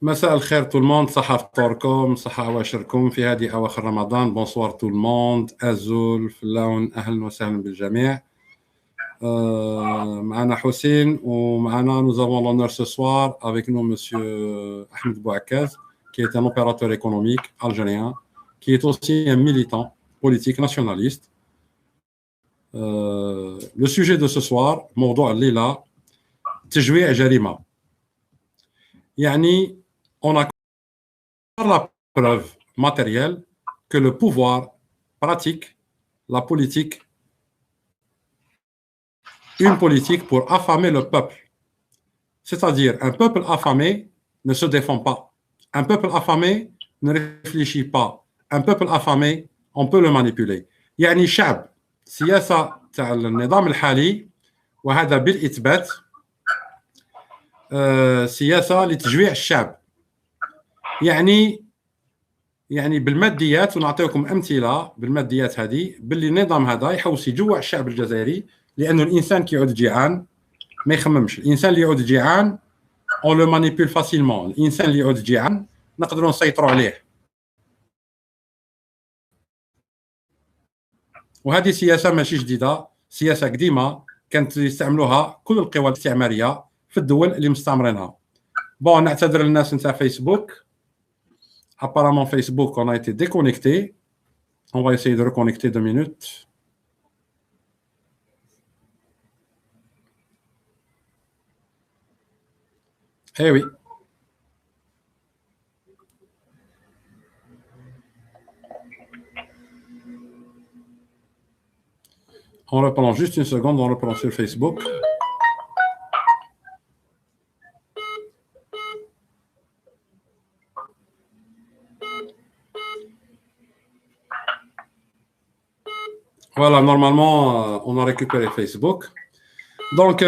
مساء الخير tout le monde. صحة فطوركم، صحة أواشركم في هذه أواخر رمضان. بونسوار tout le monde. أزول فلاون، أهلا وسهلا بالجميع. معنا حسين ومعنا nous avons l'honneur ce soir avec nous monsieur Ahmed Bouakaz qui est un opérateur économique algérien qui est aussi un militant politique nationaliste. Le sujet de ce soir موضوع الليلة تجويع جريمة. يعني on a la preuve matérielle que le pouvoir pratique la politique, une politique pour affamer le peuple. C'est-à-dire, un peuple affamé ne se défend pas. Un peuple affamé ne réfléchit pas. Un peuple affamé, on peut le manipuler. يعني شعب سياسة تاع النظام الحالي وهذا بالإثبات سياسة لتجويع الشعب. يعني بالماديات، ونعطيكم امثله بالماديات هذه باللي النظام هذا يحوس يجوع الشعب الجزائري، لانه الانسان كي يعود جيعان ما يخممش. الانسان اللي يعود جيعان اون لو مانيبيل فاسيلمون. الانسان اللي يعود جيعان نقدروا نسيطروا عليه. وهذه سياسه ماشي جديده، سياسه قديمه كانت يستعملوها كل القوى الاستعماريه في الدول اللي مستعمرينها. بون، نعتذر للناس نتاع فيسبوك. Apparemment, Facebook, on a été déconnecté. On va essayer de reconnecter 2 minutes. Eh oui. On reprend juste une seconde, on reprend sur Facebook. Voilà, normalement, on a récupéré Facebook. Donc,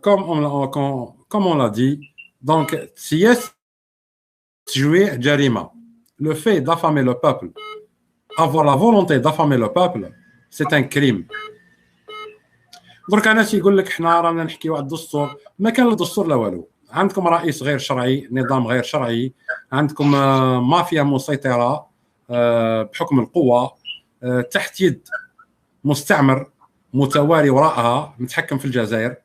comme on l'a dit, donc, jouer jarima, le fait d'affamer le peuple, avoir la volonté d'affamer le peuple, c'est un crime. درك ناس يقول لك حنا رانا نحكيو على الدستور، ما كان الدستور لا والو. عندكم رئيس غير شرعي، نظام غير شرعي، عندكم مافيا مسيطرة بحكم القوة تحت يد مستعمر متواري وراءها متحكم في الجزائر،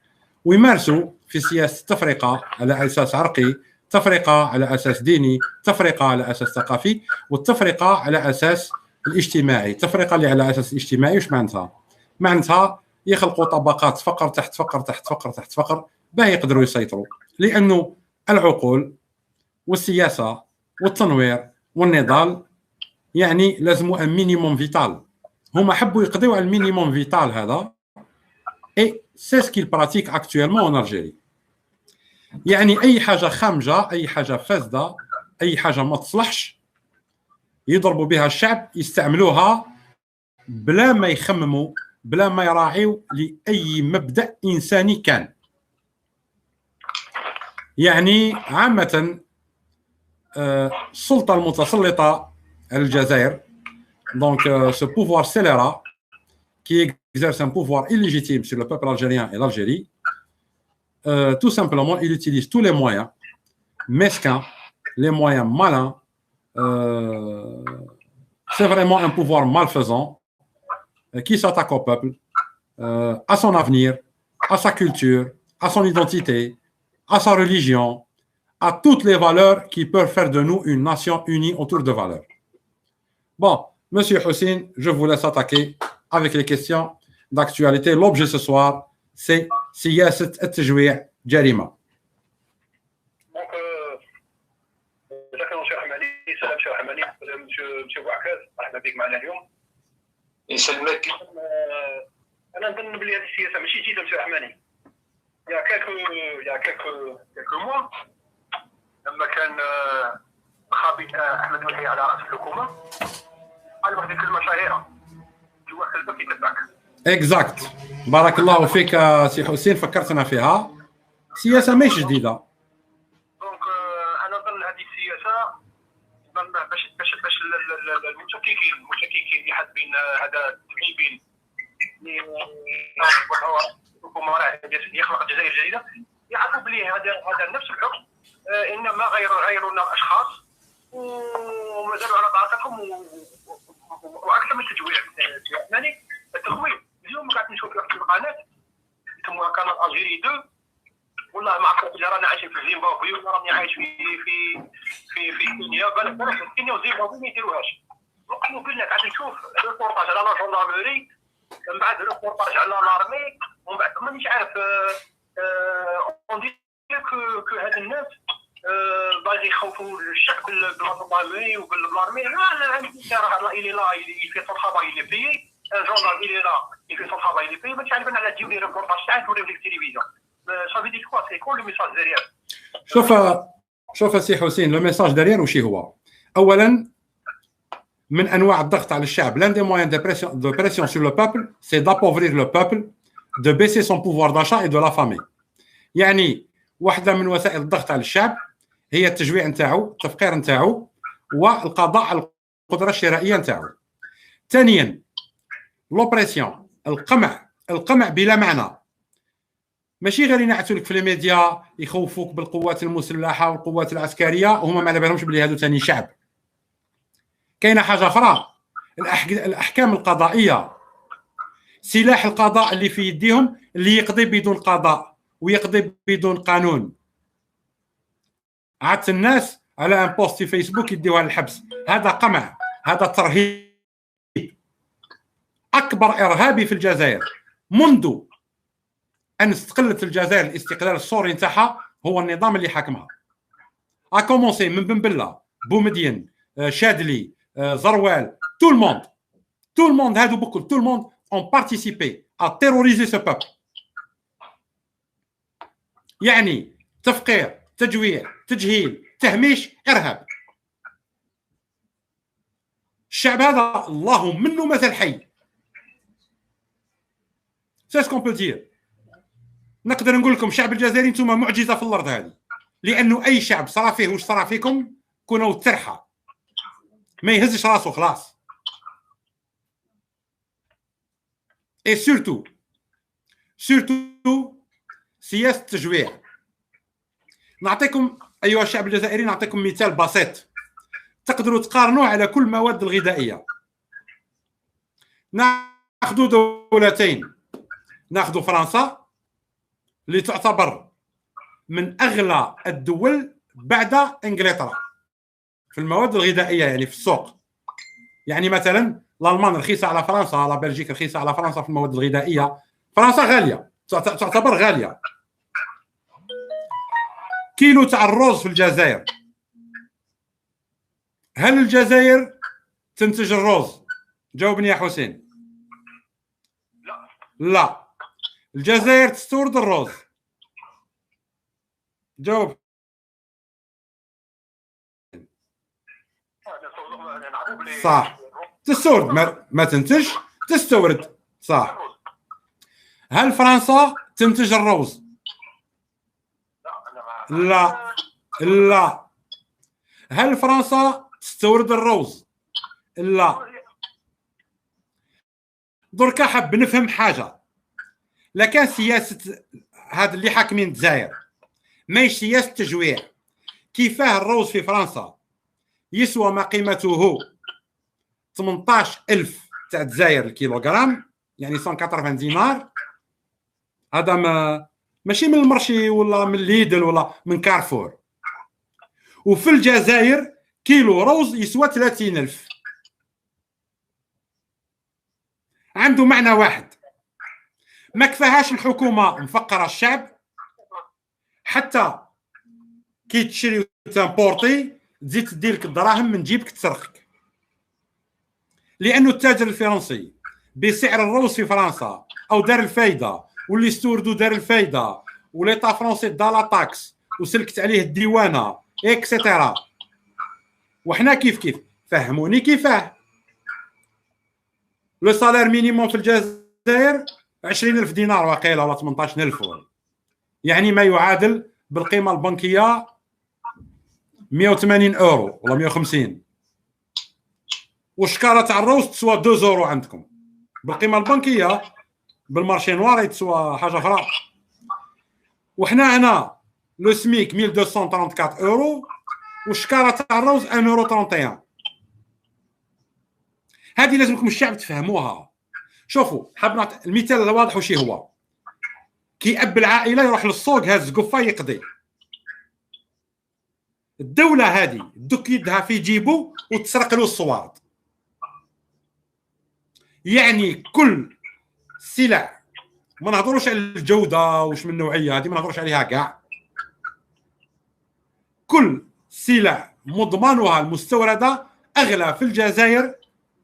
ويمارسوا في سياسة تفرقة على أساس عرقي، تفرقة على أساس ديني، تفرقة على أساس ثقافي، والتفرقة على أساس الاجتماعي. التفرقة اللي على أساس اجتماعي وش معناتها؟ معناتها يخلقوا طبقات فقر تحت فقر تحت فقر تحت فقر باه يقدروا يسيطروا، لأنه العقول والسياسة والتنوير والنضال يعني لازموا ان مينيموم فيتال. هما حبوا يقضيوا على المينيموم فيتال هذا، اي سي سكيل براتيك اكطويلمون اون الجيري. يعني اي حاجه خامجه، اي حاجه فاسده، اي حاجه ما تصلحش يضربوا بها الشعب، يستعملوها بلا ما يخمموا، بلا ما يراعيوا لاي مبدا انساني كان. يعني عامه السلطه المتسلطه على الجزائر، donc ce pouvoir scélérat qui exerce un pouvoir illégitime sur le peuple algérien et l'Algérie, tout simplement, il utilise tous les moyens mesquins, les moyens malins. C'est vraiment un pouvoir malfaisant qui s'attaque au peuple, à son avenir, à sa culture, à son identité, à sa religion, à toutes les valeurs qui peuvent faire de nous une nation unie autour de valeurs. Bon, Monsieur Hussein, je vous laisse attaquer avec les questions d'actualité. L'objet ce soir, c'est سياسة التجويع جريمة. Donc, شكرا شيخ حماني. سلام شيخ حماني. مسيو بوعكاز، مرحبا بك معنا اليوم. يسلمك. أنا نظن بلي هذه السياسة ماشي جديدة مسيو حماني. Il y a quelques mois لما كان خابي أحمد وحي على رأس الحكومة، قال واحد الكلمة شهيرة: جوا قلبك يتبعك. اكزاكت. بارك الله فيك سي حسين، فكرتنا فيها. سياسة ماشي جديدة. دونك أنا نظن هذه السياسة باش المشككين اللي حاسبين هذا التعيبين اللي الحكومة راه يخلق الجزائر جديدة، يعرفوا بلي هذا نفس الحكم انما غيرونا اشخاص ومازالوا على طاقتهم واكثر من تجويع يعني التخويف. اليوم قاعد نشوف في القناه يسموها قناه الجيري 2. والله ما عرفت اذا رانا عايشين في زيمبابوي ولا راني عايش في كينيا. بالك في كينيا وزيمبابوي ما يديروهاش. ممكن لك قاعد نشوف ريبورتاج على لا جوندارمري، من بعد ريبورتاج على لارمي، ومن بعد مانيش عارف اون دي كو هاد الناس باغي يخوفوا الشعب بالجوندارمري وبالارمي. لا عندي راه الى لا يفي son travail il est payé. Un gendarme il est là il fait son travail il est payé. مانيش عارف انا تجيب لي ريبورتاج تاعك توريو لي التلفزيون. Ça veut dire quoi? C'est quoi le message derrière? شوف سي حسين، لو ميساج دارير وشي هو؟ اولا من انواع الضغط على الشعب، l'un des moyens de pression sur le peuple c'est d'appauvrir le peuple, de baisser son pouvoir d'achat et de l'affamer. يعني واحده من وسائل الضغط على الشعب هي التجويع نتاعو، التفقير نتاعو، والقضاء على القدره الشرائيه نتاعو. ثانيا لوبريسيون، القمع بلا معنى. ماشي غير ينعتوا لك في الميديا يخوفوك بالقوات المسلحه والقوات العسكريه وهما ما على بالهمش بلي هادو ثاني شعب. كاينه حاجه اخرى، الاحكام القضائيه، سلاح القضاء اللي في يديهم اللي يقضي بدون قضاء ويقضي بدون قانون. عادت الناس على ان بوست في فيسبوك يديوها للحبس. هذا قمع، هذا ترهيب. اكبر ارهابي في الجزائر منذ ان استقلت الجزائر الاستقلال السوري نتاعها هو النظام اللي حاكمها. اكومونسي من بن بله، بومدين، شادلي، زروال، tout le monde هادو بكل tout le monde ont participé à terroriser ce peuple. يعني تفقير، تجويع، تجهيل، تهميش، ارهاب. الشعب هذا الله منه مثل حي. سي سكون بو دير. نقدر نقول لكم الشعب الجزائري انتم معجزه في الارض هذه، لانه اي شعب صرا فيه واش صرا فيكم كونوا ترحى ما يهزش راسه خلاص. اي سورتو سياسه التجويع. نعطيكم ايها الشعب الجزائري، نعطيكم مثال بسيط تقدروا تقارنوه على كل المواد الغذائيه. ناخذ دولتين، ناخذ فرنسا اللي تعتبر من اغلى الدول بعد انجلترا في المواد الغذائيه، يعني في السوق. يعني مثلا الالمان رخيصه على فرنسا، لا بلجيك رخيصه على فرنسا في المواد الغذائيه. فرنسا غاليه، تعتبر غاليه. كيلو تاع الرز في الجزائر، هل الجزائر تنتج الرز؟ جاوبني يا حسين. لا، الجزائر تستورد الرز. جاوب. صح، تستورد، ما تنتج، تستورد. صح. هل فرنسا تنتج الرز؟ لا. هل فرنسا تستورد الرز؟ لا. دركا حاب نفهم حاجه، لكان سياسه هذا اللي حاكمين الجزائر ماهيش سياسه تجويع. كيفاه الروز في فرنسا يسوى ما قيمته 18,000 تاع الجزائر الكيلوغرام، يعني 180 دينار. هذا ماشي من المرشي ولا من ليدل ولا من كارفور. وفي الجزائر كيلو روز يسوى 30,000. عنده معنى واحد، ما كفاهاش الحكومه مفقره الشعب، حتى كي تشري وتامبورتي تزيد تديلك الدراهم من جيبك تسرقك. لانه التاجر الفرنسي بسعر الروز في فرنسا او دار الفايده، واللي استوردو دار الفايده، وليطا فرونسي دا لا تاكس وسلكت عليه الديوانه اكسيتيرا. وحنا كيف فهموني كيفاه. لو سالير مينيموم في الجزائر 20,000 دينار واقيلا ولا 18,000، يعني ما يعادل بالقيمه البنكيه 180 اورو ولا 150. والشكاره تاع الروز تسوى 2 اورو عندكم بالقيمه البنكيه، بالمارشي نوار تسوى حاجه اخرى. وحنا هنا لو سميك 1234 اورو والشكاره تاع الروز 1 اورو 31. هذه لازمكم الشعب تفهموها. شوفوا حاب نعطي المثال الواضح وشي هو. كي اب العائله يروح للسوق هاز قفه يقضي، الدوله هذه دوك يدها في جيبه وتسرق له الصوارد. يعني كل سلع، ما نهضروش على الجوده واش من نوعيه، هذه ما نهضروش عليها كاع. كل سلع مضمنها المستورده اغلى في الجزائر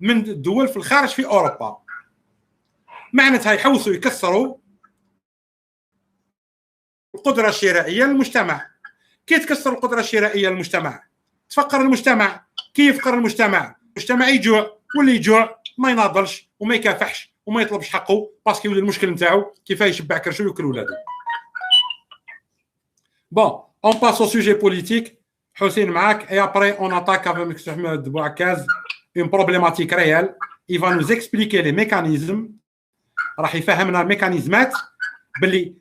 من الدول في الخارج في اوروبا. معناتها يحوسوا يكسروا القدره الشرائيه للمجتمع. كي تكسر القدره الشرائيه للمجتمع تفقر المجتمع. كي يفقر المجتمع يجوع، واللي يجوع ما يناضلش وما يكافحش وما يطلبش حقه، باسكو يولي المشكل نتاعو كيفاه يشبع كرشو وياكل ولادو. بون اون باس او سوجي بوليتيك. حسين معاك اي ابري اون اتاك افيك احمد بوعكاز اون بروبليماتيك ريال. il va nous expliquer les mécanismes. راح يفهمنا الميكانيزمات باللي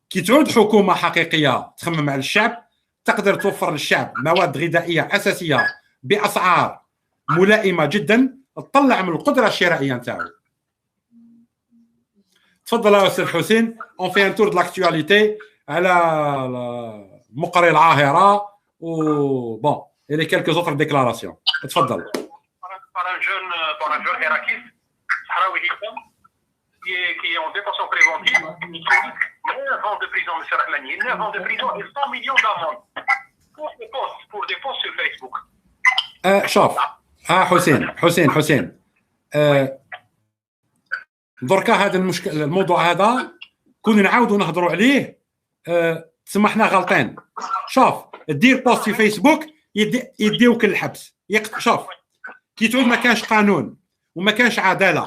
كي تعود حكومه حقيقيه تخمم على الشعب تقدر توفر للشعب مواد غذائيه اساسيه باسعار ملائمه جدا، تطلع من القدره الشرائيه نتاعو. تفضل يا استاذ حسين. اون في ان تور دو لاكتواليتي على مقري العاهره و بون et les quelques autres déclarations. تفضل. par un jeune Herakis, Sahraoui Hikam, qui est en détention préventive, 9 ans de prison, M. Rahmani, 9 ans de prison et 100 millions d'amende pour des posts sur Facebook. شوف حسين دركا هذا المشكل، الموضوع هذا كون نعاودوا نهضروا عليه تسمحنا غلطين. شوف دير بوست في فيسبوك يديوك للحبس. شوف كي تعود ما كانش قانون وما كانش عداله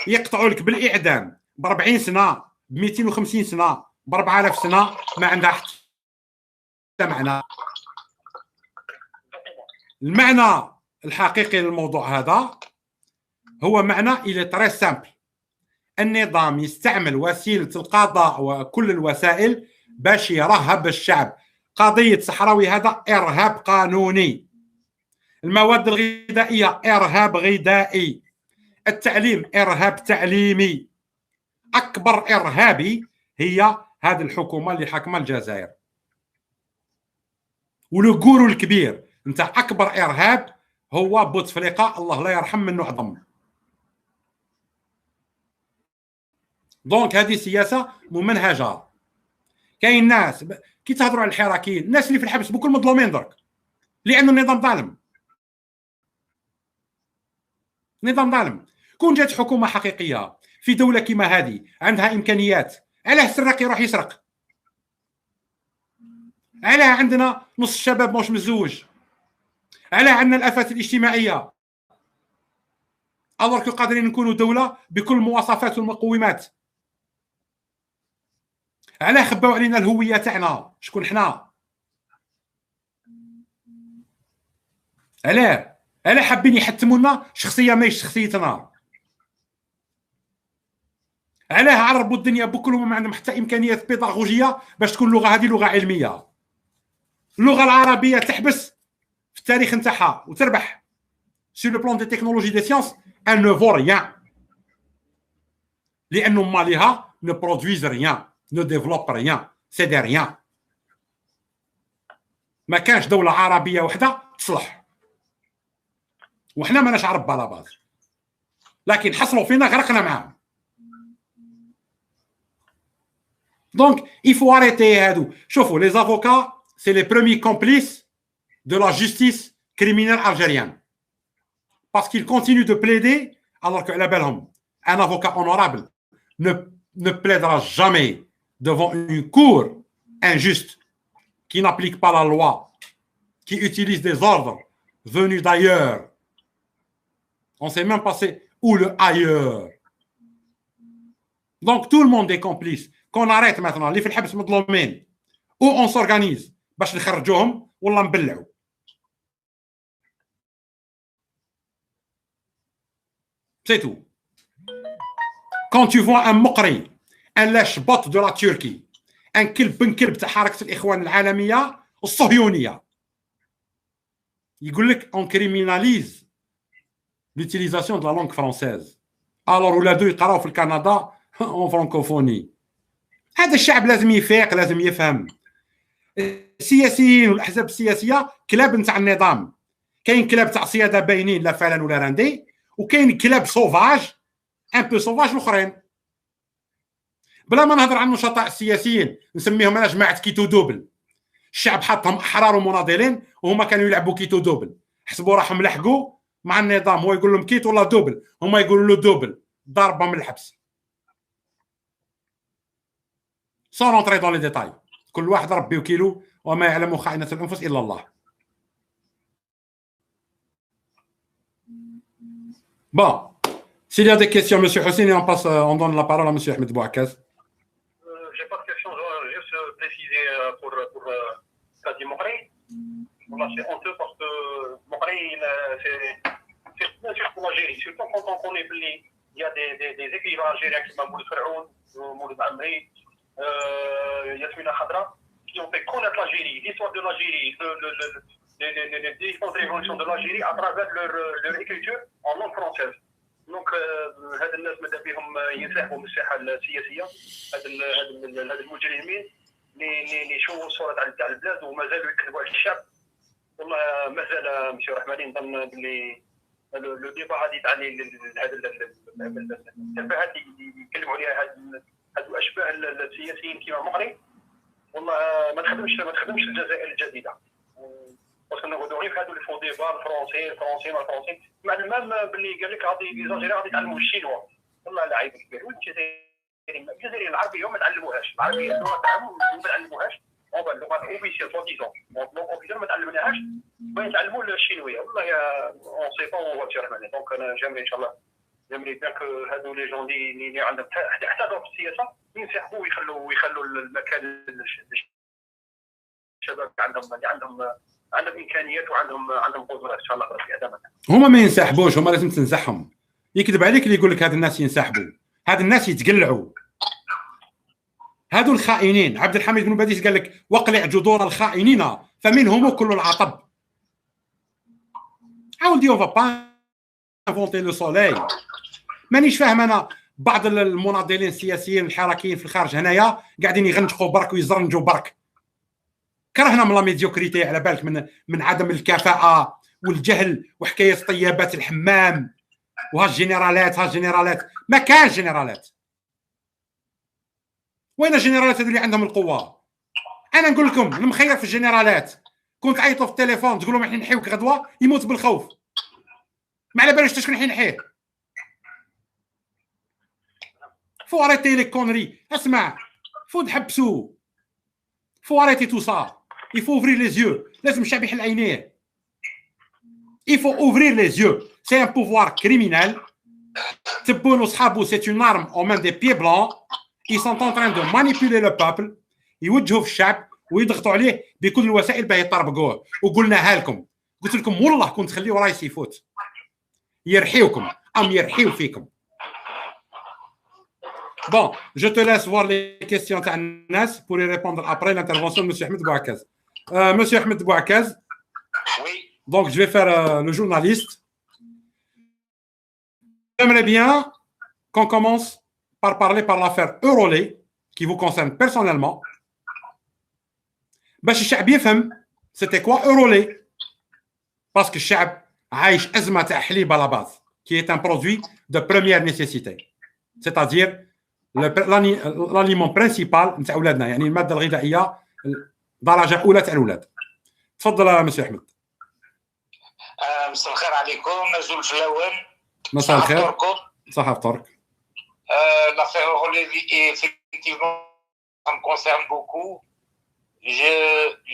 يقطعوا لك بالاعدام ب 40 سنه ب 250 سنه ب 4000 سنه، ما عندها حتى معنى. المعنى الحقيقي للموضوع هذا هو معنى إلي تري سامبل. النظام يستعمل وسيله القضاء وكل الوسائل باش يرهب الشعب. قضيه صحراوي هذا ارهاب قانوني، المواد الغذائيه ارهاب غذائي، التعليم ارهاب تعليمي. اكبر ارهابي هي هذه الحكومه اللي حاكمه الجزائر. ولو غورو الكبير نتاع اكبر ارهاب هو بوتفليقه، الله لا يرحم منه عظم. دونك هذه سياسه ممنهجه. كاين ناس كي تهضروا على الحراكيين، الناس اللي في الحبس بكل مظلومين درك، لانه النظام ظالم. نظام ظالم. كون جات حكومه حقيقيه في دوله كيما هذه عندها امكانيات، علاه السراق يروح يسرق؟ علاه عندنا نص الشباب ماهوش متزوج؟ علاه عندنا الافات الاجتماعيه الوغ كو قادرين نكونوا دوله بكل المواصفات والمقومات؟ علاه خباو علينا الهويه تاعنا شكون حنا؟ علاه حابين يحتموا لنا شخصيه ماهيش شخصيتنا؟ علاه عربوا الدنيا بكلهم ما عندهم حتى امكانيات بيداغوجيه باش تكون اللغه هذه لغه علميه؟ اللغه العربيه تحبس في التاريخ نتاعها وتربح sur le plan des technologies des sciences, elle ne vaut rien. لأنه مالها ne produisent rien, ne développent rien, c'est de rien. ما كانش دولة عربية وحدة تصلح، وحنا ماناش عرب على باز، لكن حصلوا فينا غرقنا معاهم. Donc il faut arrêter هادو. شوفوا les avocats c'est les premiers complices de la justice criminelle algérienne. Parce qu'ils continuent de plaider alors que un avocat honorable ne plaidera jamais devant une cour injuste qui n'applique pas la loi, qui utilise des ordres venus d'ailleurs. On ne sait même pas où le ailleurs. Donc tout le monde est complice. Qu'on arrête maintenant les filles حبس مظلومين ou on s'organise باش نخرجوهم والله نبلعوا. C'est tout. Quand tu vois un Mokri, un lèche-bot de la Turquie, ان كلب بن كلب تاع حركه الاخوان العالميه الصهيونيه. يقول لك اون كريميناليز لوتيليزاسيون دو لا لونغ فرونسيز الور ولادو يقراو في الكندا اون فرانكوفوني. هذا الشعب لازم يفيق، لازم يفهم. السياسيين والاحزاب السياسيه كلاب نتاع النظام. كاين كلاب تاع صياده باينين لا فلان ولا راندي، وكاين كلاب سوفاج ان بو سوفاج الاخرين. بلا ما نهضر عن النشطاء السياسيين نسميهم انا جماعه كيتو دوبل. الشعب حطهم احرار ومناضلين وهما كانوا يلعبوا كيتو دوبل، حسبوا راحهم لحقوا مع النظام، هو يقول لهم كيت ولا دوبل، هما يقولوا له دوبل، ضربه من الحبس. سون رونتري دون لي ديتاي، كل واحد ربي وكيلو وما يعلم خائنة الانفس الا الله. Bon, s'il y a des questions, Monsieur Hosseini, on donne la parole à Monsieur Ahmed Bouakaz. J'ai pas de questions, je dois juste préciser pour Kadi Mokhri. Voilà, c'est honteux parce que Mokhri, c'est bien sûr pour l'Algérie. Surtout quand on connaît il y a des écrivains algériens qui m'ont Moulid Ferhoun, Moulid Amri, Yasmina Khadra, qui ont fait connaître l'Algérie, l'histoire de l'Algérie, les différentes révolutions de l'Algérie à travers leur écriture en langue française. دونك هاد الناس ماذا بهم ينسحبوا من الساحه السياسيه، هاد المجرمين اللي يشوهوا الصوره تاع البلاد ومازالوا يكذبوا على الشعب. والله مازال مسيو رحماني نظن باللي لو ديبا غادي تاع هاد التفاهات اللي يتكلموا عليها هادو اشباه السياسيين كيما مغري. والله ما تخدمش الجزائر الجديده. باسكو نقعدوا غير في هادو لي فون ديبا الفرونسي مع المام باللي قال لك غادي ليزالجيريان غادي يتعلموا الشينوا. والله لا عيب كبير. الجزائريين العربيه ما تعلموهاش، العربيه اللغه تاعهم ما تعلموهاش، اللغه اوفيسيال سوا ديزون دونك اوفيسيال ما تعلمناهاش، بغينا نتعلموا الشينويه. والله اون سي با اون فوا رحماني. دونك انا جامري ان شاء الله جامري بيان كو هادو لي جون اللي عندهم حتى في السياسه ينسحبوا ويخلوا المكان للشباب اللي عندهم امكانيات وعندهم قدرات ان شاء الله ربي. هذا هما ما ينسحبوش، هما لازم تنزحهم. يكذب عليك اللي يقول لك هاد الناس ينسحبوا، هاد الناس يتقلعوا. هادو الخائنين. عبد الحميد بن باديس قال لك واقلع جذور الخائنين فمنهم كل العطب. عاودي اون فا با انفونتي لو سوليي. مانيش فاهم انا بعض المناضلين السياسيين الحركيين في الخارج هنايا قاعدين يغنجقوا برك ويزرنجوا برك. كرهنا من لا ميديوكريتي على بالك، من عدم الكفاءه والجهل وحكايه طيابات الحمام وها الجنرالات. ما كان جنرالات. وين الجنرالات هذو اللي عندهم القوه؟ انا نقول لكم المخير في الجنرالات كنت عيطوا في التليفون تقول لهم احنا نحيوك غدوه يموت بالخوف. ما على بالوش شكون حينحيه. فو اريتي لي كونري. اسمع، فو تحبسوا، فو اريتي تو سا. il faut ouvrir les yeux. لازم الشعب يحل عينيه. il faut ouvrir les yeux. c'est un pouvoir criminel. تبون وصحابو c'est une arme aux mains des pieds blancs. ils sont en train de manipuler le peuple. يوجهوا في الشعب ويضغطوا عليه بكل الوسائل باه يطربقوه. وقلناها لكم، قلت لكم والله كنت تخليوا رايس يفوت يرحيوكم يرحيو فيكم. Bon, je te laisse voir les questions de Anas pour y répondre après l'intervention de M. Ahmed Bouakaz. Monsieur Ahmed Bouakaz. Oui. Donc, je vais faire le journaliste. J'aimerais bien qu'on commence par parler par l'affaire Eurolay, qui vous concerne personnellement. باش الشعب يفهم c'était quoi Eurolay. Parce que الشعب عايش أزمة تاع حليب à la base, qui est un produit de première nécessité. C'est-à-dire l'aliment principal نتاع اولادنا، يعني الماده الغذائيه درجه اولى تاع الاولاد. تفضل يا مسيو احمد. مساء الخير عليكم. نزول جلاوان. مساء الخير. صحة فطورك. L'affaire Eurolay, effectivement, ça me concerne beaucoup.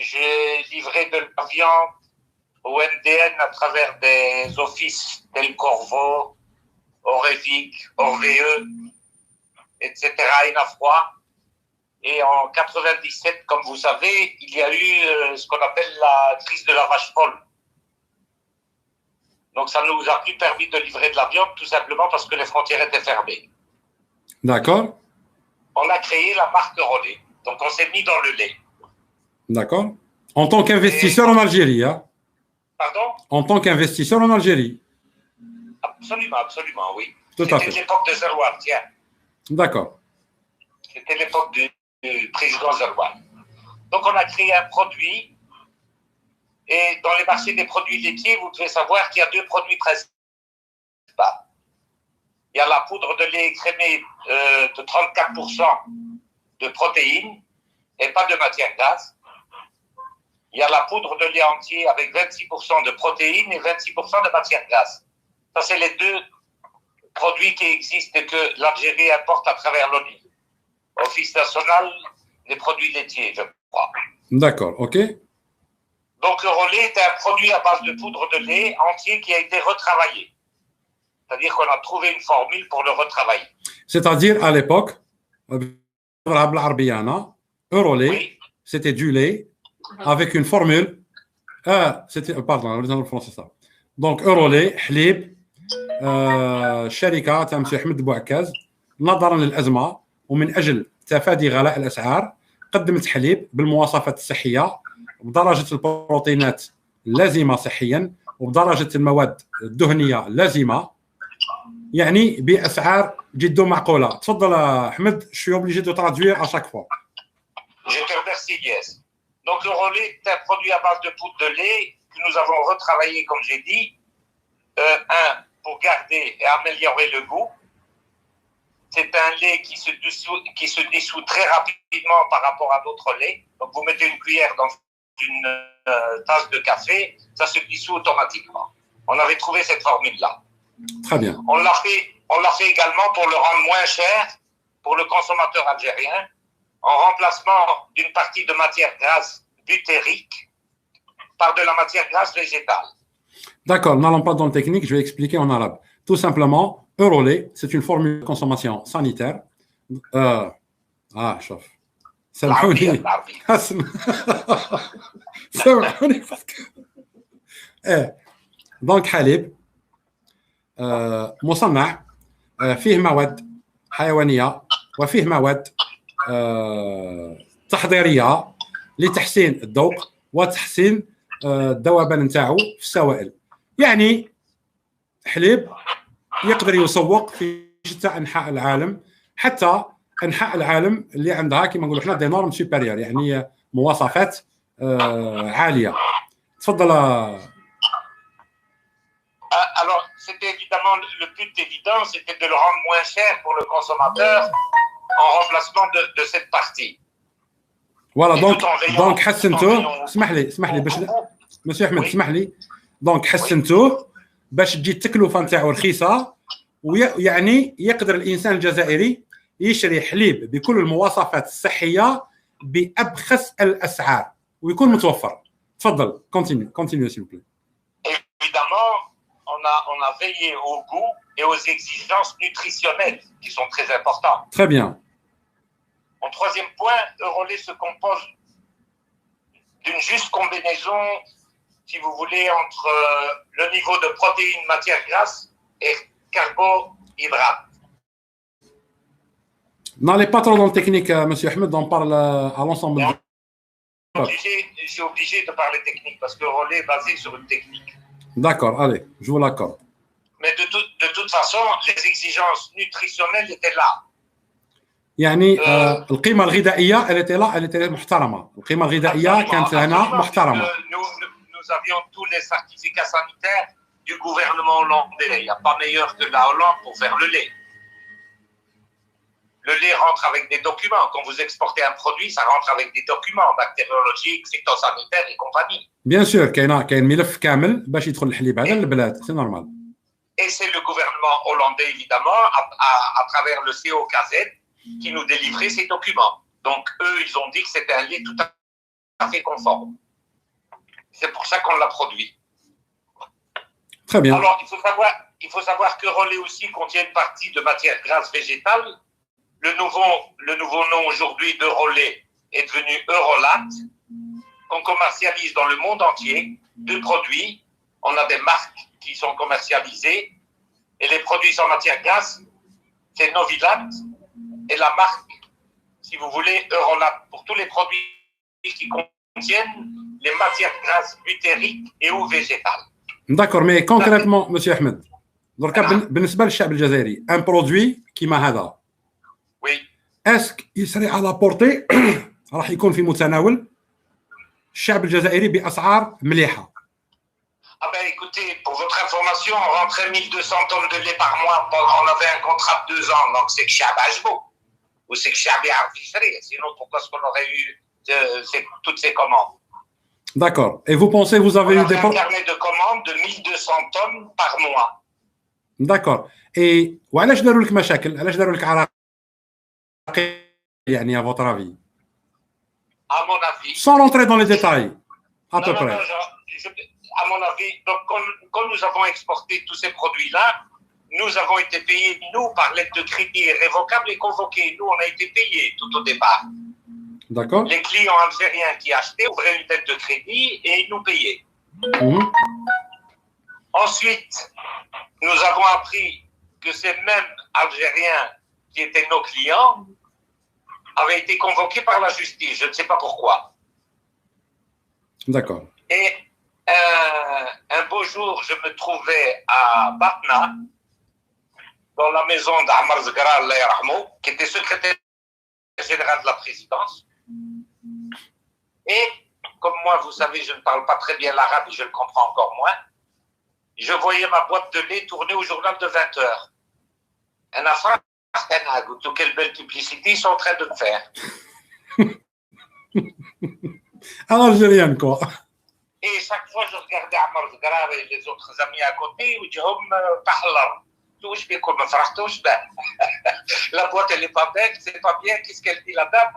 J'ai livré de la viande au NDN à travers des offices Del Corvo, Orevic, Orveux, etc. Inafroi. Et en 97, comme vous savez, il y a eu ce qu'on appelle la crise de la vache folle. Donc ça ne nous a plus permis de livrer de la viande, tout simplement parce que les frontières étaient fermées. D'accord. On a créé la marque Eurolay. Donc, on s'est mis dans le lait. D'accord. En tant qu'investisseur en Algérie, hein? Pardon? En tant qu'investisseur en Algérie. Absolument, absolument, oui. Tout à fait. C'était l'époque de Zerouane, tiens. D'accord. C'était l'époque du président Zerouane. Donc, on a créé un produit. Et dans les marchés des produits laitiers, vous devez savoir qu'il y a deux produits principaux. Il y a la poudre de lait écrémée de 34% de protéines et pas de matière grasse. Il y a la poudre de lait entier avec 26% de protéines et 26% de matière grasse. Ça, c'est les deux produits qui existent et que l'Algérie importe à travers l'ONU. Office national des produits laitiers, je crois. D'accord, ok. Donc, le relais est un produit à base de poudre de lait entier qui a été retravaillé. C'est-à-dire qu'on a trouvé une formule pour le retravailler. C'est-à-dire, à l'époque, Eurolait, oui. C'était du lait avec une formule. Pardon, le français ça. Donc, Eurolait, حليب, شركة تاع مسيو أحمد بوعكاز نظرا للأزمة ومن أجل تفادي غلاء الأسعار قدمت حليب بالمواصفات الصحية بدرجة البروتينات اللازمة صحيا وبدرجة المواد الدهنية اللازمة يعني بأسعار جد معقولة. تفضل أحمد, je suis obligé de traduire à chaque fois. Je te remercie, Yes. Donc le relais est un produit à base de poudre de lait que nous avons retravaillé, comme j'ai dit. Pour garder et améliorer le goût. C'est un lait qui se dissout très rapidement par rapport à d'autres laits. Donc vous mettez une cuillère dans une tasse de café, ça se dissout automatiquement. On avait trouvé cette formule-là. Très bien. On l'a fait également pour le rendre moins cher pour le consommateur algérien, en remplacement d'une partie de matière grasse butérique par de la matière grasse végétale. D'accord, n'allons pas dans le technique, je vais expliquer en arabe. Tout simplement, Eurolait, c'est une formule de consommation sanitaire. Chauffe. سامحوني دونك حليب مصنع فيه مواد حيوانيه وفيه مواد تحضيريه لتحسين الذوق وتحسين الذوبان نتاعو في السوائل. يعني حليب يقدر يسوق في شتى انحاء العالم, حتى انحاء العالم اللي عندها كما نقولوا حنا دي نورم سوبيريور, يعني مواصفات عاليه. تفضل. Alors, c'était évidemment le but évident, c'était de le rendre moins cher pour le consommateur en remplacement de cette partie. Voilà, donc حسنتوه. اسمح لي باش مسيو احمد, اسمح لي. دونك حسنتوه باش تجي التكلفه نتاعو رخيصه, ويعني يقدر الانسان الجزائري يشري حليب بكل المواصفات الصحيه بابخس الاسعار ويكون متوفر. تفضل, continue s'il vous plaît. Évidemment, on a veillé au goût et aux exigences nutritionnelles qui sont très importantes. Très bien. En troisième point, Eurolait se compose d'une juste combinaison, si vous voulez, entre le niveau de protéines, matières grasses et carbohydrates. N'allez pas trop dans le technique, monsieur Ahmed, on parle à l'ensemble. Je suis obligé de parler technique parce que Eurolait est basé sur une technique. D'accord, allez, je vous l'accorde. Mais de toute façon, les exigences nutritionnelles étaient là. يعني القيمة الغذائية elle était là, elle était محترمة. القيمة الغذائية كانت هنا محترمة. Nous avions tous les certificats sanitaires du gouvernement hollandais. Il n'y a pas meilleur que la Hollande pour faire le lait. Le lait rentre avec des documents. Quand vous exportez un produit, ça rentre avec des documents bactériologiques, phytosanitaires et compagnie. Bien sûr, كاين ملف كامل باش يدخل الحليب هذا للبلاد, c'est normal. Et c'est le gouvernement hollandais évidemment à travers le COKZ qui nous délivrait ces documents. Donc, eux, ils ont dit que c'était un lait tout à fait conforme. C'est pour ça qu'on l'a produit. Très bien. Alors, il faut savoir que Eurolait aussi contient une partie de matière grasse végétale. Le nouveau nom aujourd'hui d'Eurolait est devenu Eurolat, qu'on commercialise dans le monde entier. Deux produits. On a des marques qui sont commercialisées. Et les produits sans matière grasse, c'est Novilat. Et la marque, si vous voulez, Eurolab pour tous les produits qui contiennent les matières grasses butériques et ou végétales. D'accord, mais concrètement, monsieur Ahmed, دركا بالنسبه للشعب الجزائري ان برودوي كيما هذا Oui. اسك يسري على بورتي راح يكون في متناول الشعب الجزائري باسعار مليحه. Ah ben écoutez, pour votre information, on rentrait 1200 tonnes de lait par mois. On avait un contrat de 2 ans, donc c'est que Chab Ajbo. Ou c'est que Chab Arfisri. Sinon, pourquoi est-ce qu'on aurait eu toutes ces commandes? D'accord. Et vous pensez que vous avez eu des un carnet de commandes de 1200 tonnes par mois. D'accord. Et وعلاش داروا لك مشاكل؟ علاش داروا لك عراقيل يعني à votre avis? À mon avis. Sans rentrer dans les détails, à peu près. À mon avis, donc quand nous avons exporté tous ces produits-là, nous avons été payés, nous, par lettre de crédit irrévocable et convoqués. Nous, on a été payés tout au départ. D'accord. Les clients algériens qui achetaient ouvraient une lettre de crédit et ils nous payaient. Ensuite, nous avons appris que ces mêmes Algériens qui étaient nos clients avaient été convoqués par la justice. Je ne sais pas pourquoi. D'accord. Et un beau jour, je me trouvais à Batna, dans la maison d'Amar Zgra, qui était secrétaire général de la présidence. Et comme moi, vous savez, je ne parle pas très bien l'arabe et je le comprends encore moins, je voyais ma boîte de lait tourner au journal de 20 heures. Un affaire, quelle belle publicité ils sont en train de me faire. Algérienne, quoi. Et chaque fois, je regardais Amar Zgra et les autres amis à côté, et je disais, la boîte, elle n'est pas belle, c'est pas bien, qu'est-ce qu'elle dit la dame?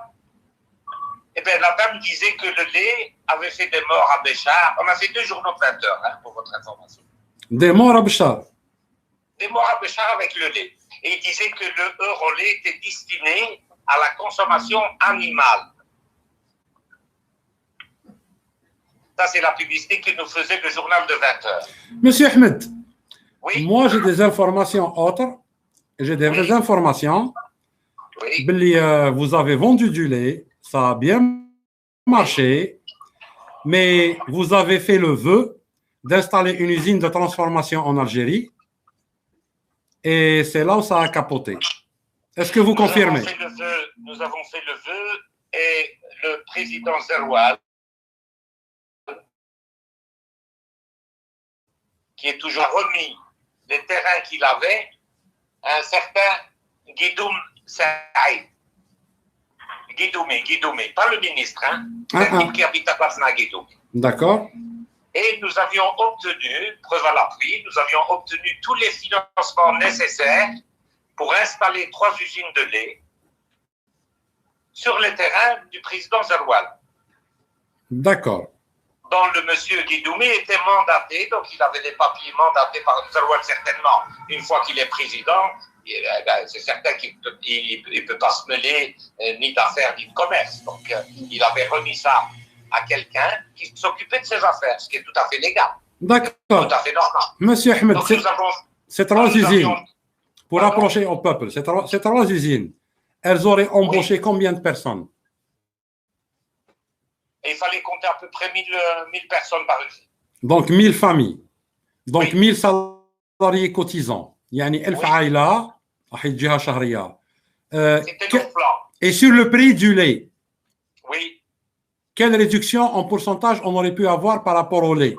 Eh bien, la dame disait que le lait avait fait des morts à Béchar. On a fait 2 journaux de 20 heures, hein, pour votre information. Des morts à Béchar? Des morts à Béchar avec le lait. Et il disait que le Eurolait était destiné à la consommation animale. Ça, c'est la publicité que nous faisait le journal de 20 heures. Monsieur Ahmed, oui. Moi, j'ai des informations autres. J'ai des vraies informations. Oui. Vous avez vendu du lait, ça a bien marché, mais vous avez fait le vœu d'installer une usine de transformation en Algérie et c'est là où ça a capoté. Est-ce que vous confirmez? Nous avons fait le vœu et le président Zeroual, qui est toujours remis les terrains qu'il avait, un certain Guidoum Saïd. Guidoumé, pas le ministre, hein. C'est un type qui habite à Basna, Guidoumé. D'accord. Et nous avions obtenu, preuve à l'appui, nous avions obtenu tous les financements nécessaires pour installer 3 usines de lait sur les terrains du président Zeroual. D'accord. Dont le monsieur Guidoumé était mandaté, donc il avait les papiers mandatés par Zeroual certainement. Une fois qu'il est président, c'est certain qu'il ne peut pas se mêler ni d'affaires ni de commerce. Donc il avait remis ça à quelqu'un qui s'occupait de ses affaires, ce qui est tout à fait légal. D'accord. Tout à fait normal. Monsieur Ahmed, ces 3 usines, pour approcher au peuple, ces 3 usines, elles auraient embauché combien de personnes? Et il fallait compter à peu près 1000 personnes par usine. Donc 1000 familles. Donc 1000 salariés cotisants. يعني 1000 عائلة راح يجيها شهرية. C'était le plan. Et sur le prix du lait, oui. Quelle réduction en pourcentage on aurait pu avoir par rapport au lait?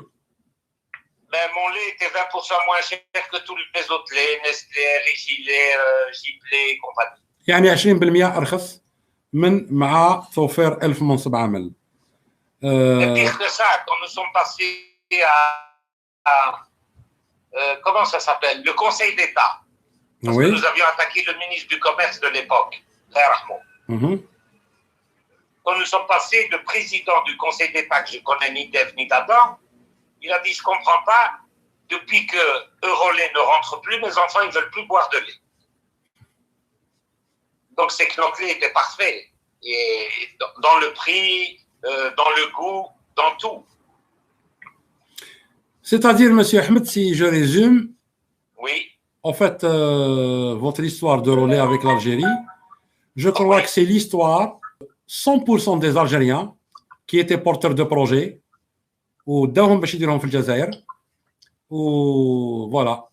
Ben, mon lait était 20% moins cher que tous les autres laits, Nestlé, Régilait, Giplet, compagnie. يعني 20% أرخص من مع توفير 1000 منصب عمل. Et pire que ça, quand nous sommes passés à comment ça s'appelle? Le Conseil d'État. Parce que nous avions attaqué le ministre du Commerce de l'époque, Quand nous sommes passés, le président du Conseil d'État, que je connais ni d'Ève ni d'Adam, il a dit, je ne comprends pas, depuis que Eurolait ne rentre plus, mes enfants, ils ne veulent plus boire de lait. Donc, c'est que notre lait était parfait. Et dans le prix, dans le goût, dans tout. C'est-à-dire, monsieur Ahmed, si je résume, oui. En fait, votre histoire d'Eurolait avec l'Algérie, Je crois que c'est l'histoire 100% des Algériens qui étaient porteurs de projets وداوهم باش يديروهم في الجزائر و voilà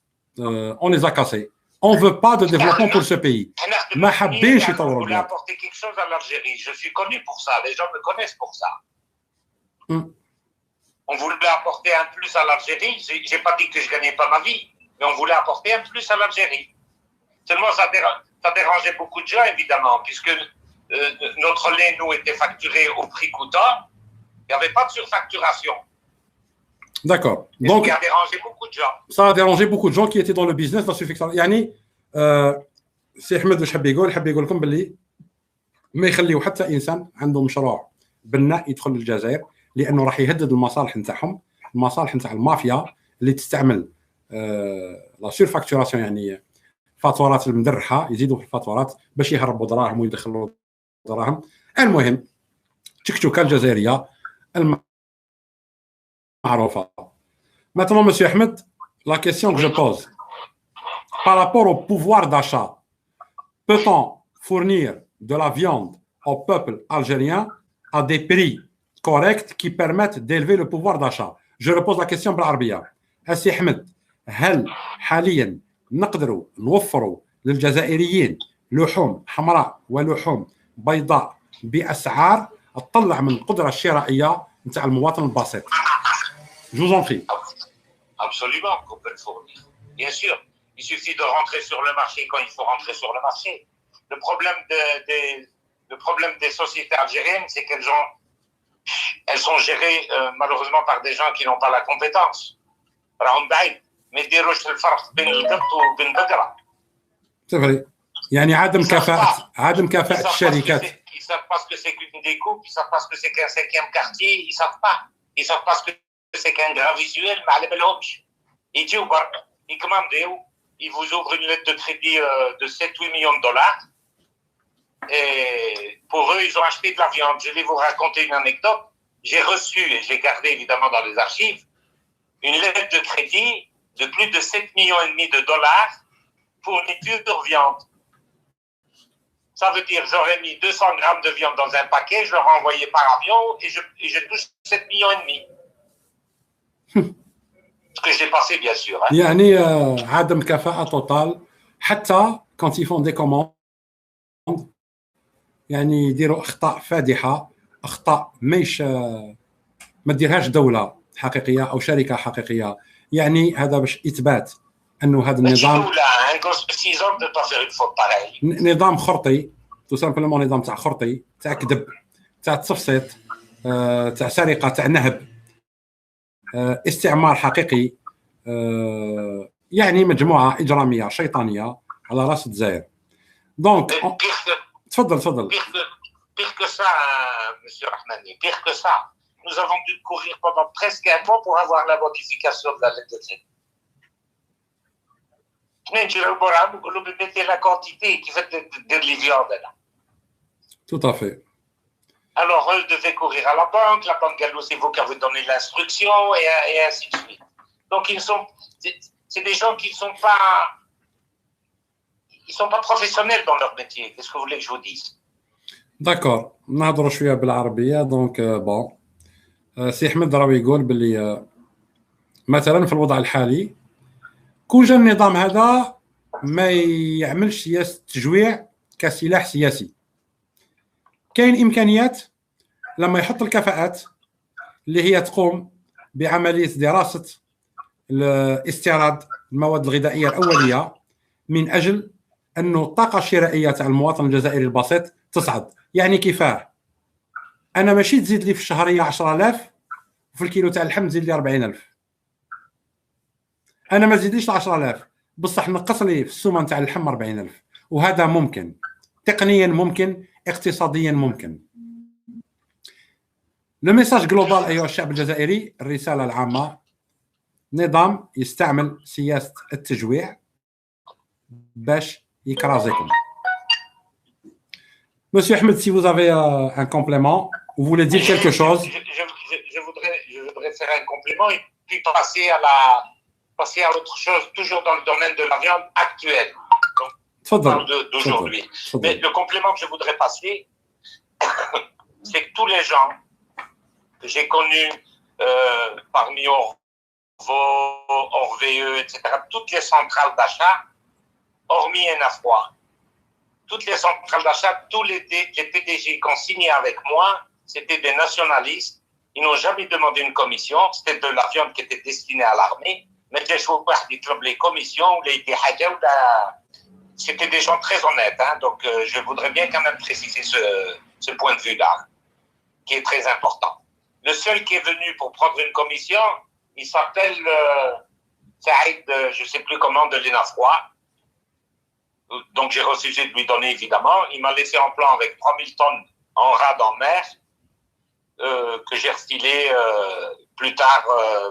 on les a cassés. On veut pas de développement pour ce pays. ما حابينش يطوروا On voulait البلاد. apporter quelque chose à l'Algérie. Je suis connu pour ça. Les gens me connaissent pour ça. On voulait apporter un plus à l'Algérie. J'ai pas dit que je gagnais pas ma vie, mais on voulait apporter un plus à l'Algérie. Seulement, ça dérangeait beaucoup de gens, évidemment, puisque notre lait, nous, était facturé au prix coûtant. Il n'y avait pas de surfacturation. D'accord. Et Donc, ça a dérangé beaucoup de gens. ça a dérangé beaucoup de gens qui étaient dans le business de la surfacturation. يعني سي احمد واش حاب يقول لكم باللي ما يخليو حتى انسان عنده مشروع بناء يدخل للجزائر لانه راح يهدد المصالح نتاعهم، المصالح نتاع المافيا اللي تستعمل لا سورفاكتوراسيون، يعني فاتورات المدرحه يزيدوا في الفاتورات باش يهربوا دراهم ويدخلوا دراهم. المهم تكتوكه الجزائريه المعروفه. Maintenant, Monsieur Ahmed, la question que je pose, par rapport au pouvoir d'achat, peut-on fournir de la viande au peuple algérien à des prix corrects qui permettent d'élever le pouvoir d'achat? Je repose la question بالعربية. أسي أحمد، هل حاليا نقدروا نوفروا للجزائريين لحوم حمراء ولحوم بيضاء بأسعار تطلع من القدرة الشرائية نتاع المواطن البسيط؟ Je vous en prie. Absolument qu'on peut le fournir. Bien sûr, il suffit de rentrer sur le marché quand il faut rentrer sur le marché. Le problème des sociétés algériennes, c'est elles sont gérées malheureusement par des gens qui n'ont pas la compétence. Mais des roches de farce, C'est vrai. يعني عدم كفاءة الشركات. Ils savent pas ce que c'est qu'une découpe, ils savent pas ce que c'est qu'un 5e quartier, ils savent pas ce que c'est qu'un gras visuel, mais على بالهمش. يجيو برا يكمانديو، ils vous ouvrent une lettre de crédit de 7-8 millions de dollars. Et pour eux, ils ont acheté de la viande. Je vais vous raconter une anecdote. J'ai reçu, et je l'ai gardé évidemment dans les archives, une lettre de crédit de plus de 7,5 millions de dollars pour une pure viande. Ça veut dire j'aurais mis 200 grammes de viande dans un paquet, je l'aurais envoyé par avion et je touche 7,5 millions. Ce que j'ai passé, bien sûr. Hein. يعني عدم كفاءة total حتى quand ils font des commandes يعني يديروا أخطاء فادحة، أخطاء ما تديرهاش دولة حقيقية أو شركة حقيقية. يعني هذا باش إثبات أنه هذا النظام نظام خرطي، تو سامبلومون نظام تاع خرطي، تاع كذب، تاع تصفصيط، تاع سرقة، تاع نهب، استعمار حقيقي، يعني مجموعة إجرامية شيطانية على رأس الجزائر. دونك تفضل. Pire que ça, monsieur Rahmani, pire que ça. Nous avons dû courir pendant presque un mois pour avoir la modification de la lettre de crédit. Mettez la quantité qui fait de viande là. Tout à fait. Alors, eux devaient courir à la banque Gallo, c'est vous qui avez donné l'instruction, et ainsi de suite. Donc, c'est des gens qui ne sont pas professionnels dans leur métier. Qu'est-ce que vous voulez que je vous dise? D'accord. نهضروا شوية بالعربية. دونك بون سي أحمد راه يقول باللي مثلا في الوضع الحالي كون جا النظام هذا ما يعملش سياسة تجويع كسلاح سياسي. كاين إمكانيات لما يحط الكفاءات اللي هي تقوم بعملية دراسة استيراد المواد الغذائية الأولية من أجل أنه الطاقة الشرائية تاع المواطن الجزائري البسيط تصعد. يعني كيفاه؟ أنا ماشي تزيد لي في الشهرية 10,000 وفي الكيلو تاع اللحم تزيد لي 40,000. أنا ما تزيدليش 10,000 بصح نقص لي في السومة تاع اللحم 40,000. وهذا ممكن تقنيا، ممكن اقتصاديا، ممكن. لو ميساج جلوبال أيها الشعب الجزائري، الرسالة العامة، نظام يستعمل سياسة التجويع باش يكرازيكم. Monsieur Ahmed, si vous avez un complément, vous voulez dire quelque chose? Je voudrais faire un complément et puis passer à autre chose, toujours dans le domaine de la viande actuelle. Donc, تفضل d'aujourd'hui. Mais le complément que je voudrais passer, c'est que tous les gens que j'ai connus parmi Orveux, etc., toutes les centrales d'achat, hormis Enafroy, toutes les centrales d'achat, tous les PDG qui ont signé avec moi, c'était des nationalistes. Ils n'ont jamais demandé une commission. C'était de la viande qui était destinée à l'armée. Mais les commissions, c'était des gens très honnêtes. Hein. Donc, je voudrais bien quand même préciser ce point de vue-là, qui est très important. Le seul qui est venu pour prendre une commission, il s'appelle Saïd, je ne sais plus comment, de l'Enafroy. Donc, j'ai refusé de lui donner, évidemment. Il m'a laissé en plan avec 3000 tonnes en rade en mer, que j'ai refilé plus tard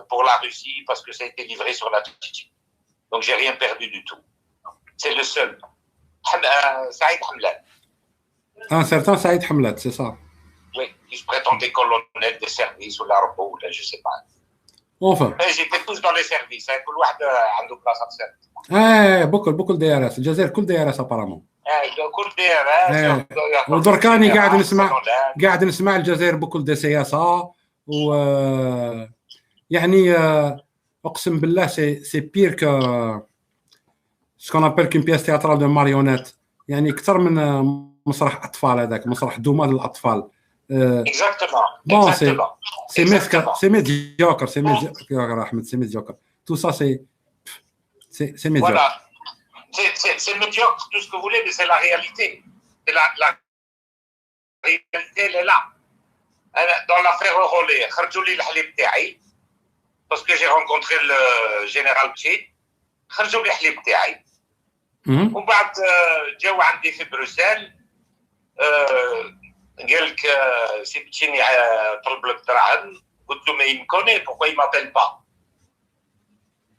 pour la Russie, parce que ça a été livré sur la Turquie. Donc, j'ai rien perdu du tout. C'est le seul. Saïd Hamlad. Un certain Saïd Hamlad, c'est ça. Oui, qui se prétendait colonel de service ou l'arbo, je ne sais pas. Enfin. Ils étaient tous dans les services. Tout le monde a une place de service. بكل DRS الجزائر كل DRS apparemment. كل DRS. ودركاني قاعد نسمع الجزائر بكل دي سياسة و يعني اقسم بالله سي بير كو سكون ابل كون بياس تياترال دو ماريونيت يعني اكثر من مسرح اطفال هذاك مسرح دوما للاطفال. Bon, c'est médiocre, Ahmed, c'est médiocre. Tout ça, c'est médiocre. Voilà. C'est médiocre, tout ce que vous voulez, mais c'est la réalité. Et la réalité, elle est là. Dans l'affaire Rolé, parce que j'ai rencontré le général Bchid, خرجوا لي الحليب تاعي. ومن بعد جاوا عندي في بروسيل قال لك سي بتشيني طلب لك دراهم قلت له ما يمكنني بوكو ما مابيل با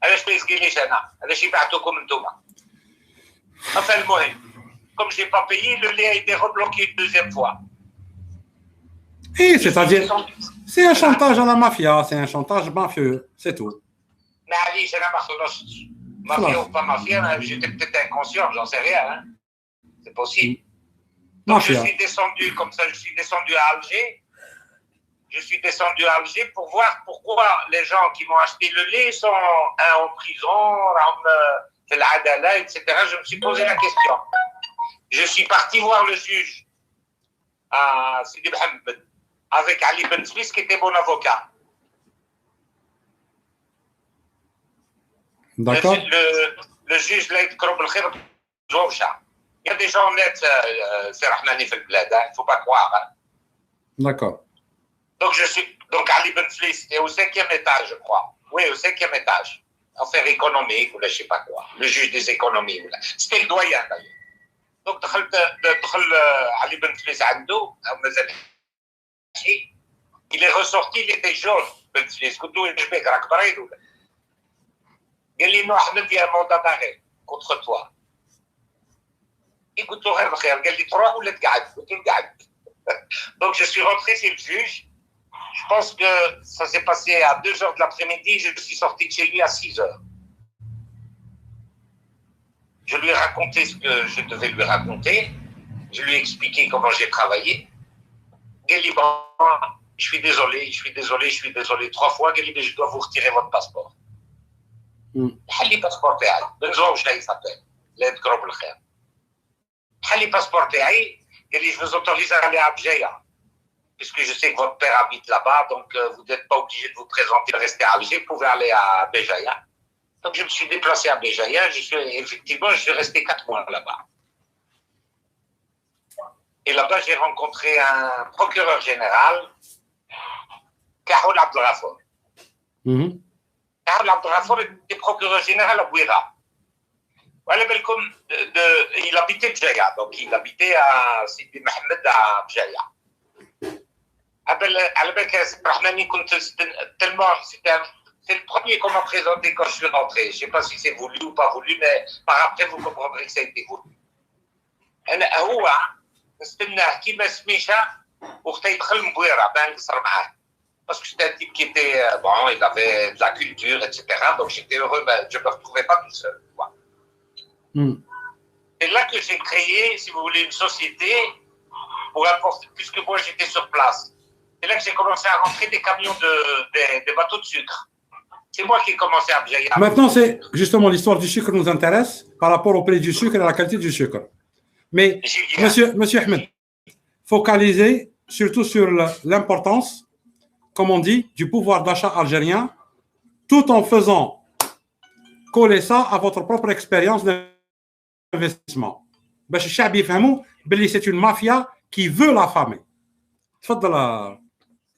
علاش ما يسقينيش انا علاش يبعثوكم انتوما enfin المهم comme j'ai pas payé le lait a été rebloqué une deuxième fois et c'est-à-dire c'est un chantage à la mafia c'est un chantage mafieux c'est tout معليش انا ما خلصتش mafia ou pas mafia j'étais peut-être inconscient j'en sais rien hein. C'est possible. Donc, je suis descendu comme ça, je suis descendu à Alger. Je suis descendu à Alger pour voir pourquoi les gens qui m'ont acheté le lait sont en prison, fait l'adala, etc. Je me suis posé la question. Je suis parti voir le juge à Sidi Mohamed avec Ali Ben Smith qui était mon avocat. D'accord. Le juge Laïd Krob El-Khir Djoucha. Il y a des gens honnêtes, c'est Rahmani fait le bled, il ne faut pas croire. Hein. D'accord. Donc Ali Ben Flis, c'était au 5e étage, je crois. Oui, au 5e étage. Affaires économiques, ou là, je ne sais pas quoi. Le juge des économies. C'était le doyen, d'ailleurs. Donc, Ali Ben Flis عنده, il est ressorti, il était jaune, Ben Flis. قلت له je vais راك بريد ولا. قال لي non, Ahmed, il y a un mandat d'arrêt contre toi. قلت له غير بخير قال لي تروح ولا تقعد قلت له قعد donc je suis rentré chez le juge je pense que ça s'est passé à 2h de l'après-midi je suis sorti de chez lui à 6h je lui ai raconté ce que je devais lui raconter je lui ai expliqué comment j'ai travaillé قال لي bon je suis désolé 3 fois قال لي mais je dois vous retirer votre passeport حل لي passeport تاعي بنزوم شنو يسمى لا تقرب الخير حلي passeport تاعي قال لي je vous autorise à aller à Bjeya puisque je sais que votre père habite là-bas donc vous n'êtes pas obligé de vous présenter de rester à Alger vous pouvez aller à Béjaïa donc je me suis déplacé à Béjaïa je suis resté 4 mois là-bas et là-bas j'ai rencontré un procureur général Kahoul Abdelghafour Kahoul Abdelghafour était procureur général à Bouira. Il habitait Bjeya, donc il habitait à Sidi Mohamed à Bjeya. على بالك يا سيدي الرحماني كنت tellement c'est le premier qu'on m'a présenté quand je suis rentré. Je ne sais pas si c'est voulu ou pas voulu, mais par après vous comprendrez que ça a été voulu. أنا هو نستناه كيما سميشة وقت يدخل مبويرة بان نقصر معاه. Parce que c'était un type qui était bon, il avait de la culture, etc. Donc j'étais heureux, mais je ne me retrouvais pas tout seul. c'est là que j'ai créé, si vous voulez, une société pour importer, puisque moi j'étais sur place. C'est là que j'ai commencé à rentrer des camions des bateaux de sucre. C'est moi qui ai commencé à Bjaïa. Maintenant, c'est justement l'histoire du sucre nous intéresse par rapport au prix du sucre et à la qualité du sucre. Mais, monsieur Ahmed, focalisez surtout sur l'importance, comme on dit, du pouvoir d'achat algérien, tout en faisant coller ça à votre propre expérience d'investissement. باش الشعب يفهموا باللي c'est une mafia qui veut l'affamer. تفضل.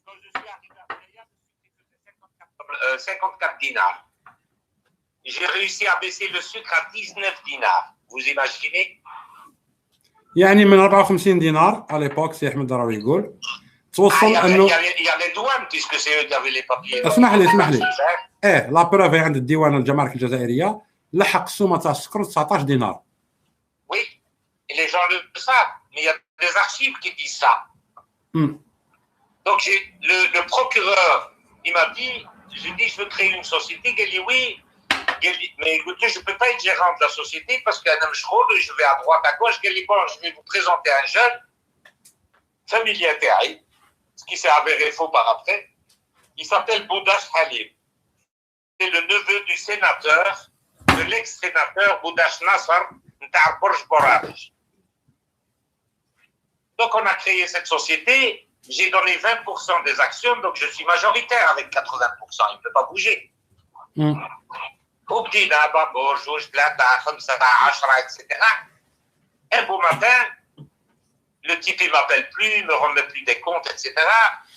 Quand je suis arrivé à Bjaïa, c'était 54 dinars. J'ai réussi à baisser le sucre à 19 dinars. Vous imaginez? يعني من 54 دينار à l'époque سي احمد راهو يقول توصل انه Il y a les douanes, puisque c'est eux qui avaient les papiers. اسمح لي لا بروف عند الديوان الجمارك الجزائريه لحق السومه تاع السكر 19 دينار. Oui, et les gens le savent, mais il y a des archives qui disent ça. Donc le procureur, il m'a dit, j'ai dit je veux créer une société, il a dit oui, mais écoutez, je ne peux pas être gérant de la société parce qu'un homme je vais à droite, à gauche, il a dit bon, je vais vous présenter un jeune, familier intérêt, ce qui s'est avéré faux par après, il s'appelle Boudash Halim. C'est le neveu du sénateur, de l'ex-sénateur Boudash Nasser, Ntar Borj Boraj. Donc on a créé cette société, j'ai donné 20% des actions, donc je suis majoritaire avec 80%, il ne peut pas bouger. وبدينا بابور جوج ثلاثة خمسة 10 etc. Un beau matin, le type il m'appelle plus, il me remet plus des comptes, etc.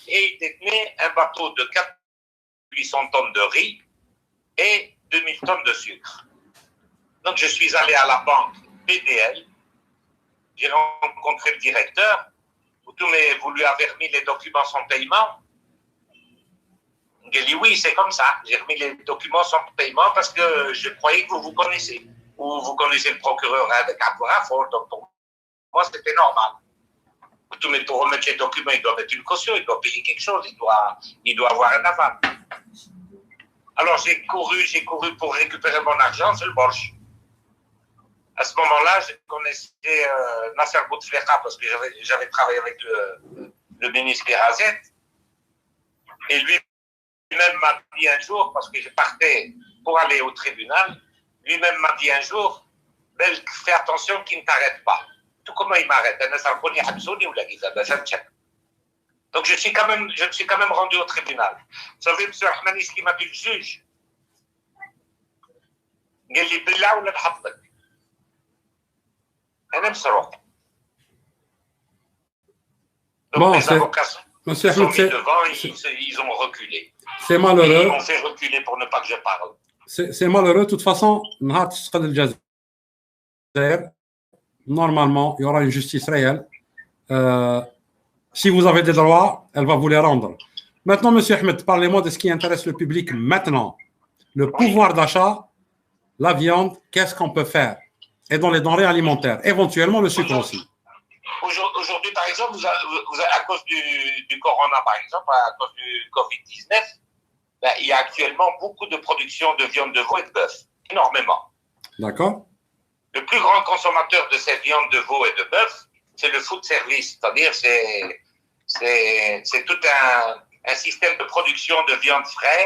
Et il détenait un bateau de 800 tonnes de riz et 2000 tonnes de sucre. Donc je suis allé à la banque BDL, j'ai rencontré le directeur, vous lui avez remis les documents sans paiement. Il dit oui, c'est comme ça. J'ai remis les documents sans paiement parce que je croyais que vous vous connaissez. Ou vous connaissez le procureur avec Abouafort, donc pour moi c'était normal. Mais pour remettre les documents, il doit mettre une caution, il doit payer quelque chose, il doit avoir un aval. Alors j'ai couru pour récupérer mon argent, c'est le Borj. À ce moment-là, je connaissais Nasser Bouteflika parce que j'avais travaillé avec le ministre Birazet. Et lui-même m'a dit un jour, parce que je partais pour aller au tribunal, lui-même m'a dit un jour, fais attention qu'il ne t'arrête pas. Tout comment il m'arrête. Donc je me suis quand même rendu au tribunal. Vous savez, M. Ahmani, ce qu'il m'a dit le juge, il dit, Billah ou l'adhabtak. أنا مسروق. Donc les avocats sont mis devant, ils ont reculé. C'est malheureux. Ils m'ont fait reculer pour ne pas que je parle. C'est malheureux. De toute façon, normalement, il y aura une justice réelle. Si vous avez des droits, elle va vous les rendre. Maintenant, Monsieur Ahmed, parlez-moi de ce qui intéresse le public maintenant. Le pouvoir d'achat, la viande, qu'est-ce qu'on peut faire? Et dans les denrées alimentaires, éventuellement le sucre aussi. Aujourd'hui, par exemple, à cause du corona, par exemple, à cause du Covid-19, ben, il y a actuellement beaucoup de production de viande de veau et de bœuf, énormément. D'accord. Le plus grand consommateur de cette viande de veau et de bœuf, c'est le food service, c'est-à-dire c'est tout un système de production de viande frais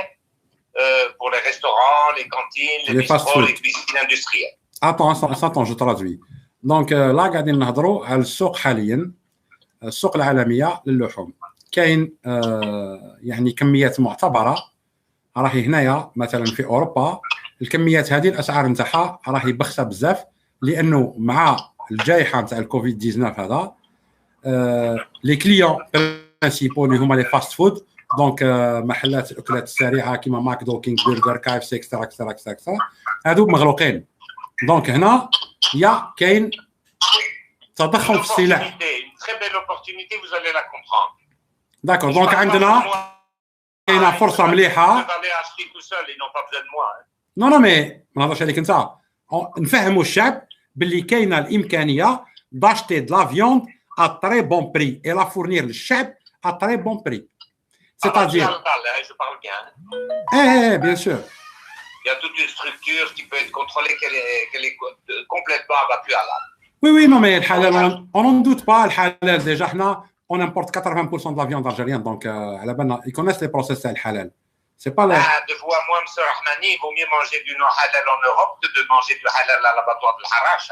pour les restaurants, les cantines, les bistrots, les cuisines industrielles. Attends, je traduis. Donc là قاعدين نهضروا على السوق حاليا السوق العالميه للحوم كاين يعني كميات معتبره راهي هنايا مثلا في اوروبا الكميات هذه الاسعار نتاعها راهي بخسه بزاف لانه مع الجائحه نتاع الكوفيد 19 هذا لي كليون برينسيبو اللي هما لي فاست فود دونك محلات الاكلات السريعه كيما ماكدو كينغ برجر كايف سي اكسترا اكسترا اكسترا هذوك مغلوقين دونك هنا يا كاين تضخم في السلع. داكور دونك عندنا كاينه فرصه مليحه. نو مي ما نهضرش عليك انت نفهموا الشعب باللي كاينه الامكانيه داشتي د لا فيوند ا تري بون بري اي لا فورنير للشعب ا تري بون بري c'est-à-dire bien sûr. Il y a toute une structure qui peut être contrôlée, qu'elle est complètement abattue à l'âme. Oui, oui, non, mais le halal, on n'en doute pas. Le halal, déjà, on importe 80% de la viande algérienne. Donc, à la base, ils connaissent les process du halal. C'est pas le. De vous à moi, M. Rahmani, il vaut mieux manger du non-halal en Europe que de manger du halal à l'abattoir de l'Harash.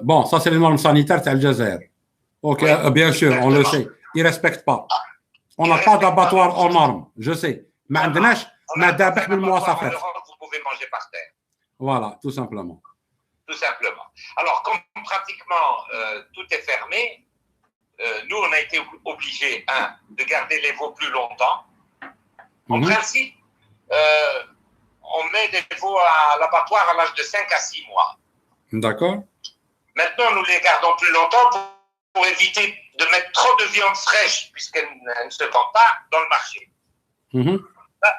Bon, ça, c'est les normes sanitaires de l'Algérie. Ok, oui, bien sûr, exactement. On le sait. Ils ne respectent pas. On n'a pas d'abattoir aux normes, je sais. Mais on a vous pouvez manger par terre. Voilà, tout simplement. Tout simplement. Alors, comme pratiquement tout est fermé, nous, on a été obligés, de garder les veaux plus longtemps. En principe, on met des veaux à l'abattoir à l'âge de 5 à 6 mois. D'accord. Maintenant, nous les gardons plus longtemps pour éviter de mettre trop de viande fraîche, puisqu'elle ne se vend pas dans le marché.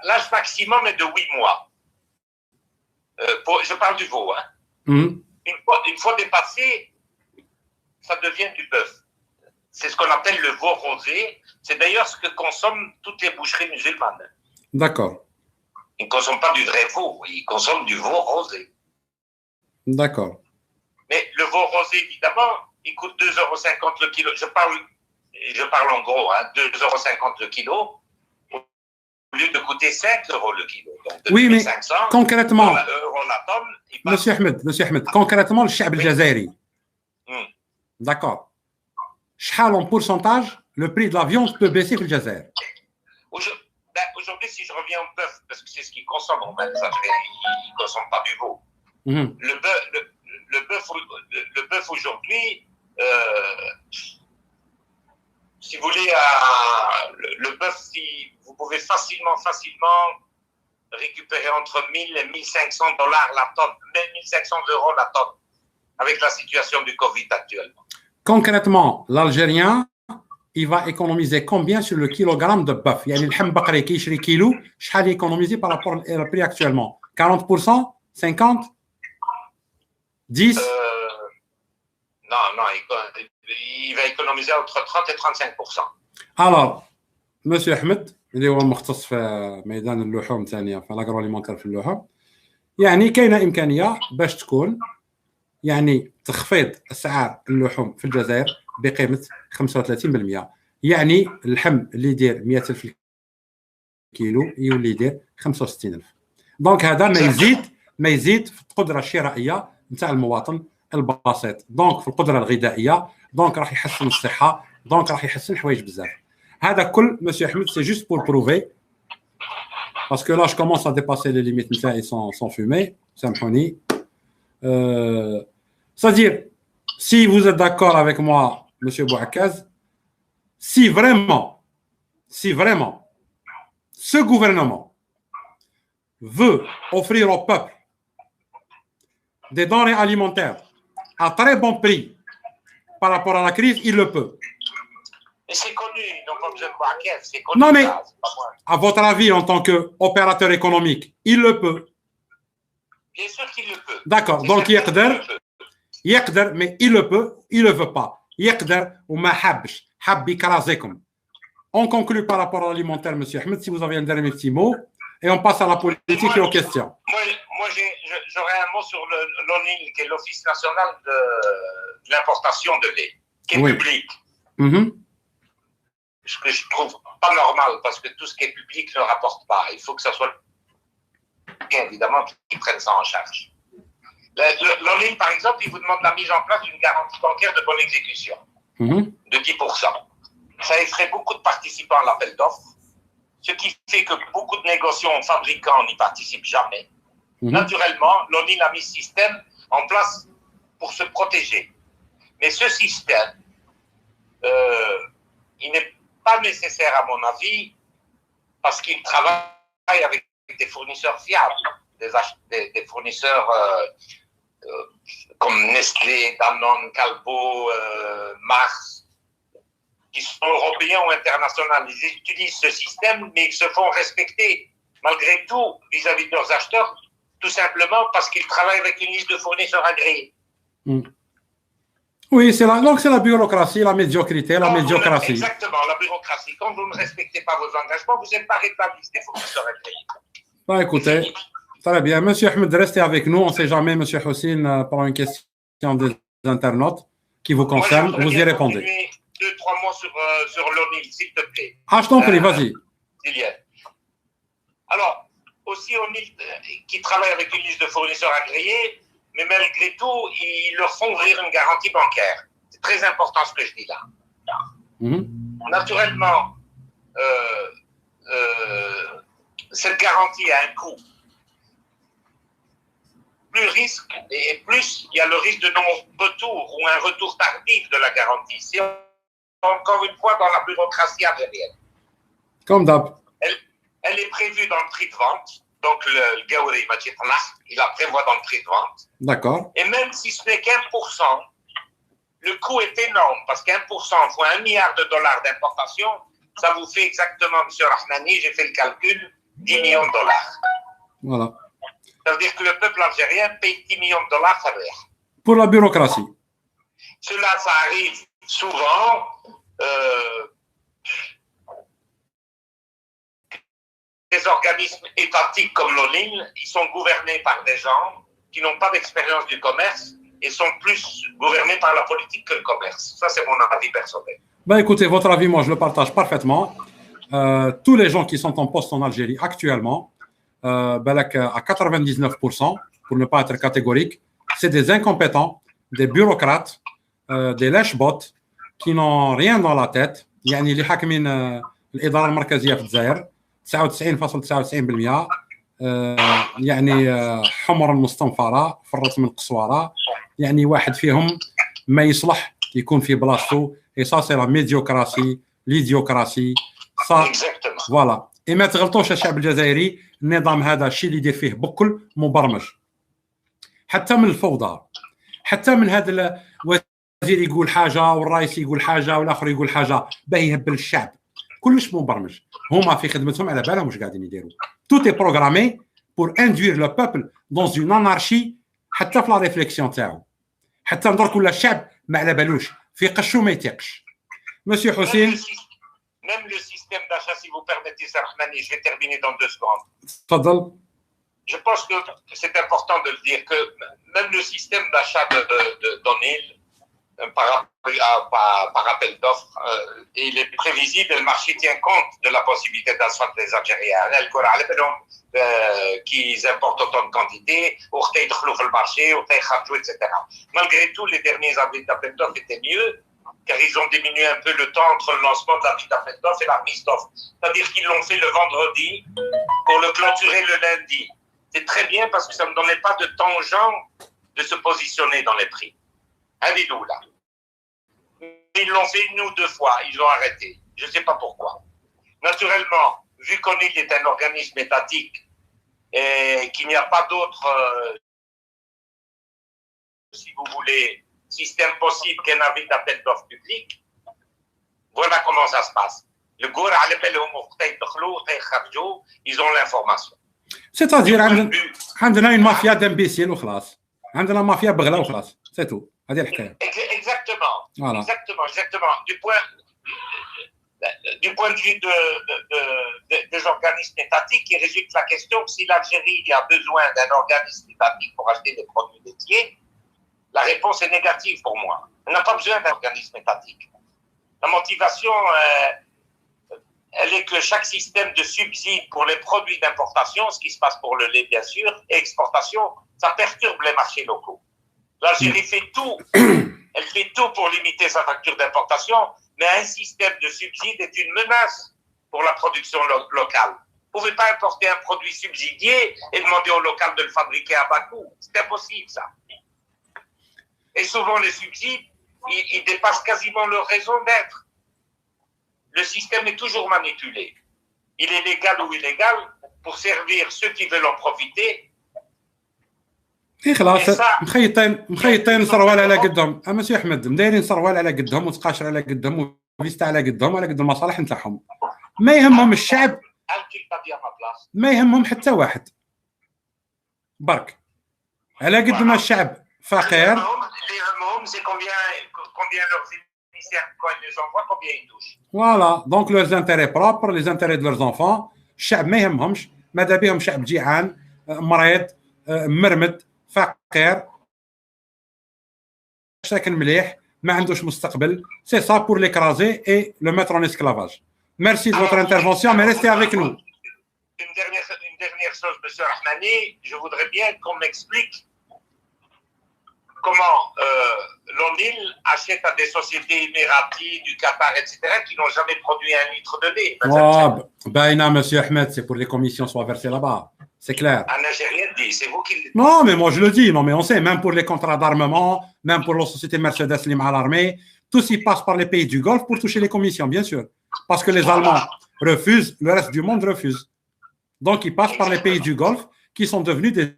L'âge maximum est de 8 mois. Je parle du veau. Une fois dépassé, ça devient du bœuf. C'est ce qu'on appelle le veau rosé. C'est d'ailleurs ce que consomment toutes les boucheries musulmanes. D'accord. Ils ne consomment pas du vrai veau, ils consomment du veau rosé. D'accord. Mais le veau rosé, évidemment, il coûte 2,50 € le kilo. Je parle en gros, 2,50 € le kilo, au lieu de coûter 5 € le kilo. Donc, oui, mais concrètement, la tonne, Monsieur Ahmed, concrètement, le Chab al-Jazairi. D'accord. En pourcentage, le prix de la viande peut baisser le Jazair. Aujourd'hui, si je reviens au bœuf, parce que c'est ce qu'ils consomment, en fait, ils ne consomment pas du veau. Le bœuf aujourd'hui, si vous voulez, le bœuf, vous pouvez facilement récupérer entre 1000 et 1500 $ la tonne, même 1500 € la tonne, avec la situation du Covid actuellement. Concrètement, l'Algérien, il va économiser combien sur le kilogramme de bœuf? Il y a le ham bakri qui est kilo, je vais économiser par rapport au prix actuellement. 40%? 50%? 10%? Non, il va économiser entre 30 et 35%. Alors, Monsieur Ahmed, اللي هو مختص في ميدان اللحوم ثانيه في الاغروليمونتير في اللحوم، يعني كاينه امكانيه باش تكون يعني تخفيض اسعار اللحوم في الجزائر بقيمه 35%. يعني اللحم اللي يدير 100,000 كيلو يولي يدير 65,000. دونك هذا ما يزيد في القدره الشرائيه نتاع المواطن البسيط، دونك في القدره الغذائيه، دونك راح يحسن الصحه، دونك راح يحسن حوايج بزاف. هذا كل Monsieur Ahmed, c'est juste pour prouver, parce que là je commence à dépasser les limites نتاعي sans fumer, سامحوني. C'est-à-dire, si vous êtes d'accord avec moi, Monsieur Bouakaz, si vraiment ce gouvernement veut offrir au peuple des denrées alimentaires à très bon prix par rapport à la crise, il le peut. Et c'est connu, ils n'ont pas besoin de Bouakaz, c'est connu. Non, mais à votre avis, en tant qu'opérateur économique, il le peut. Bien sûr qu'il le peut. D'accord, donc يقدر, mais il le peut, il le veut pas. يقدر وما حابش, حاب يكرازيكم. On conclut par rapport à l'alimentaire, Monsieur Ahmed, si vous avez un dernier petit mot, et on passe à la politique et aux questions. Moi j'aurais un mot sur l'ONIL, qui est l'Office national de l'importation de lait, qui est public. Ce que je trouve pas normal, parce que tout ce qui est public ne rapporte pas. Il faut que ça soit bien évidemment qu'ils prennent ça en charge. L'ONIL, par exemple, il vous demande la mise en place d'une garantie bancaire de bonne exécution de 10%. Ça effraie beaucoup de participants à l'appel d'offres, ce qui fait que beaucoup de négociants, fabricants n'y participent jamais. Naturellement, l'ONIL a mis ce système en place pour se protéger. Mais ce système, il n'est pas nécessaire à mon avis, parce qu'il travaille avec des fournisseurs fiables, des fournisseurs comme Nestlé, Danone, Calbo, Mars, qui sont européens ou internationaux. Ils utilisent ce système, mais ils se font respecter malgré tout vis-à-vis de leurs acheteurs, tout simplement parce qu'ils travaillent avec une liste de fournisseurs agréés. Oui, donc c'est la bureaucratie, la médiocrité, la médiocratie. Exactement, la bureaucratie. Quand vous ne respectez pas vos engagements, vous n'êtes pas rétabli des fournisseurs agréés. Bah, écoutez, très bien. Monsieur Ahmed, restez avec nous. On ne sait jamais, Monsieur Houssine, pour une question. des internautes qui vous concernent, vous y répondez. 2-3 mots sur l'ONIL, s'il te plaît. Ah, je t'en prie, vas-y. Alors, aussi ONIL qui travaille avec une liste de fournisseurs agréés, mais malgré tout, ils leur font ouvrir une garantie bancaire. C'est très important ce que je dis là. Naturellement, cette garantie a un coût. Plus risque, et plus il y a le risque de non-retour ou un retour tardif de la garantie. C'est encore une fois dans la bureaucratie algérienne. Comme d'hab. Elle est prévue dans le prix de vente. Donc le Gaouri il la prévoit dans le prix de vente. D'accord. Et même si ce n'est qu'1%, le coût est énorme parce qu'1% fois $1 milliard d'importation, ça vous fait exactement, M. Rahmani, j'ai fait le calcul, $10 millions. Voilà. Ça veut dire que le peuple algérien paye $10 millions ça veut dire. Pour la bureaucratie. Cela, ça arrive souvent. Les organismes étatiques comme l'ONIL, ils sont gouvernés par des gens qui n'ont pas d'expérience du commerce et sont plus gouvernés par la politique que le commerce. Ça, c'est mon avis personnel. Ben écoutez, votre avis, moi, je le partage parfaitement. Tous les gens qui sont en poste en Algérie actuellement, à 99%, pour ne pas être catégorique, c'est des incompétents, des bureaucrates, des lèche-bots qui n'ont rien dans la tête. يعني اللي حاكمين الإدارة المركزية في الجزائر 99.99% يعني حمر المستنفرة فرت من القصوارة يعني واحد فيهم ما يصلح يكون في بلاصتو اي سا سي لا ميديوكراسي ليديوكراسي صا فوالا اي ما تغلطوش الشعب الجزائري النظام هذا الشيء اللي يدير فيه بكل مبرمج حتى من الفوضى حتى من هذا الوزير يقول حاجه والرئيس يقول حاجه والاخر يقول حاجه باه يهبل الشعب كلش مبرمج هما في خدمتهم على بالهم واش قاعدين يديروا tout est programmé pour induire le peuple dans une anarchie حتى في لا ريفليكسيون تاعو حتى درك ولا الشعب ما على بالوش في قشو ما يتيقش مسيو حسين même le système d'achat si vous permettez Sarhmani je vais terminer dans 2 secondes تفضل je pense que c'est important de le dire que même le système d'achat d'ONIL par appel d'offres, il est prévisible et le marché tient compte de la possibilité d'achat des Algériens. Qu'ils importent autant de quantité, ou qu'ils entrent dans le marché, ou qu'ils chargent, etc. Malgré tout, les derniers avis d'appel d'offres étaient mieux, car ils ont diminué un peu le temps entre le lancement de l'avis d'appel d'offres et la mise d'offre. C'est-à-dire qu'ils l'ont fait le vendredi pour le clôturer le lundi. C'est très bien parce que ça ne me donnait pas de tangent de se positionner dans les prix. Un vidéo là. Ils l'ont fait 1 ou 2 fois, ils ont arrêté. Je ne sais pas pourquoi. Naturellement, vu qu'ONIL est un organisme étatique et qu'il n'y a pas d'autre, si vous voulez, système possible qu'un avis d'appel d'offres public, voilà comment ça se passe. Le ils ont l'information. C'est-à-dire, عندنا une mafia d'imbéciles وخلاص. عندنا mafia بغلا وخلاص. C'est tout. Exactement. Voilà. Exactement. Du point de vue des organismes étatiques, il résulte la question que si l'Algérie a besoin d'un organisme étatique pour acheter des produits laitiers, la réponse est négative pour moi. Elle n'a pas besoin d'un organisme étatique. La motivation, elle est que chaque système de subside pour les produits d'importation, ce qui se passe pour le lait bien sûr, et exportation, ça perturbe les marchés locaux. L'Algérie fait tout, elle fait tout pour limiter sa facture d'importation, mais un système de subside est une menace pour la production locale. Vous ne pouvez pas importer un produit subsidié et demander au local de le fabriquer à bas coût. C'est impossible, ça. Et souvent, les subsides, ils dépassent quasiment leur raison d'être. Le système est toujours manipulé. Il est légal ou illégal pour servir ceux qui veulent en profiter. خلاص مخيطين سروال على قدهم مسيو احمد مدايرين سروال على قدهم وتقاشر على قدهم وفيستا على قدهم على قد المصالح نتاعهم ما يهمهم الشعب ما يهمهم حتى واحد برك على قد ما الشعب فقير اللي يهمهم سي combien leurs émissaires quand ils les envoient combien ils touchent فوالا دونك لeurs intérêts propres les intérêts de leurs enfants الشعب ما يهمهمش ماذا بهم شعب جيعان مريض مرمد فقير ساكن مليح ما عندوش مستقبل. سي سا بور l'écraser et le mettre en esclavage. Merci de votre intervention, mais restez avec nous. Une dernière chose, monsieur Rahmani, je voudrais bien qu'on m'explique comment l'ONIL achète à des sociétés émiraties, du Qatar, etc., qui n'ont jamais produit un litre de lait. Ben, monsieur Ahmed, c'est pour les commissions soient versées là-bas. C'est clair. Ah non, j'ai rien dit, c'est vous qui le dites. Non, mais moi je le dis. Non, mais on sait, même pour les contrats d'armement, même pour la société Mercedes Lim à l'armée, tout s'y passe par les pays du Golfe pour toucher les commissions, bien sûr. Parce que les Allemands refusent, le reste du monde refuse. Donc, ils passent par les pays du Golfe qui sont devenus des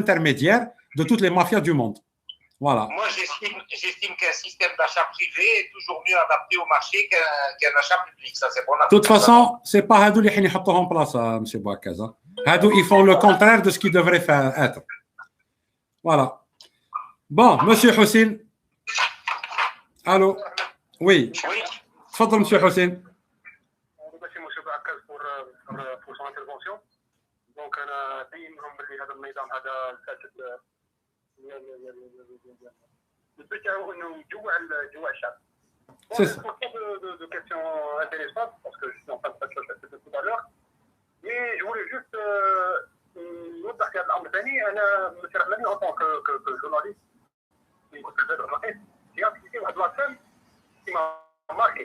intermédiaires de toutes les mafias du monde. Voilà. Moi, j'estime qu'un système d'achat privé est toujours mieux adapté au marché qu'un achat public. Ça, c'est bon. De toute façon, c'est pas Hadou les hini hattohom en place, M. Bouakaza. Hadou, ils font le contraire de ce qu'ils devraient faire être. Voilà. Bon, monsieur Houssine. Allô? Oui. Oui. Fadl, monsieur Houssine. Merci, monsieur Bouakaz, pour son intervention. Donc, أنا بينهم باللي هذا النظام هذا الفاسد البيت تاعو انه يجوع الشعب. C'est ça. De questions intéressantes parce que je suis en train de faire ça tout à l'heure. Mais je voulais juste نوضح في هذا الامر الثاني. انا مثل رحماني en tant que journaliste في البلاد الرقيق j'ai assisté واحد لاسين qui m'a marqué.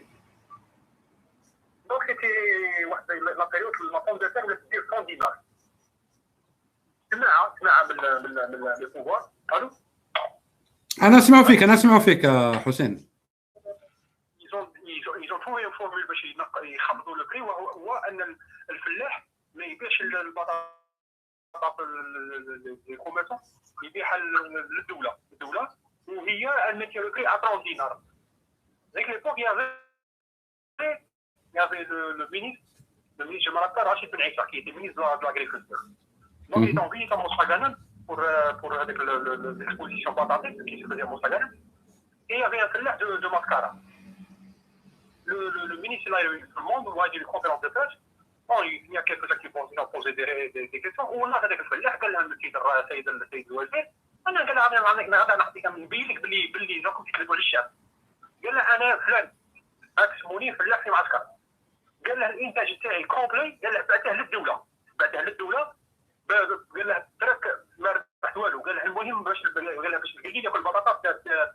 Donc c'était واحد لا بيريود لا بوم دو تير ولات تدير 100 دينار. سمعها من البوفوار. الو أنا أسمع فيك حسين. ils ont trouvé une formule باش يخفضوا لو بري وهو ان الفلاح ما يبيعش البطاطا للكوميرسون يبيعها للدوله وهي ان mettre le prix à 30 dinars. Avec l'époque il y avait le ministre je me rappelle Rachid Ben Issa qui était ministre de l'agriculture. Donc ils ont envoyé à Mosraganem pour avec l'exposition patates qui se faisait à Mosraganem. Et il y avait un fellah de Mascara. Le ministre il a eu tout le monde, on a eu une conférence de presse. Bon, il y a quelques-uns qui ont posé des questions. ولا هذاك الفلاح قال لها السيد الوزير انا قال لها هذا نعطيك نبين لك باللي راكم تكذبوا على الشعب. قال لها انا فلان اسموني فلاح في معسكر. قال لها الانتاج تاعي كومبلي. قال لها بعته للدوله قال لها ترك ما ربحت والو. قال لها المهم باش القليل ياكل بطاطا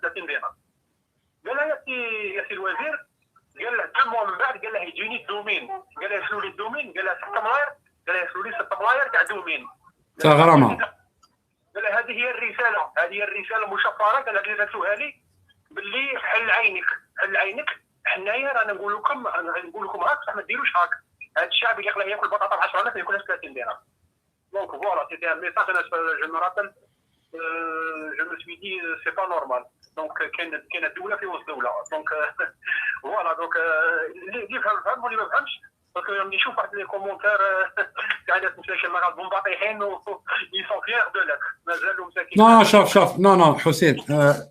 30 دينار. قال لها يا سي الوزير قال له 2 موا من بعد قال له يجيني الدومين. قال له يرسلوا لي الدومين. قال له 6 ملاير. قال له يرسلوا لي 6 ملاير تاع دومين تاع غرامه. قال له هذه هي الرساله المشفره. قال لك رسلوها لي باللي حل عينك حنايا رانا نقول لكم هاك بصح ما ديروش هاك. هذا الشعب اللي يقلع ياكل بطاطا ب 10000 ما ياكلهاش 30 دينار. دونك فوالا سيتي ان ميساج. انا جو مو رابل جو مو سوي دي سي با نورمال. دونك كاين الدوله في وسط دوله. دونك فوالا دونك اللي فهم واللي ما فهمش باسكو راني نشوف واحد لي كومونتير تاع ناس مساكين مغاربه مباطيحين و ils sont fiers de l'être. مازالوا مساكين. Non, شوف non حسين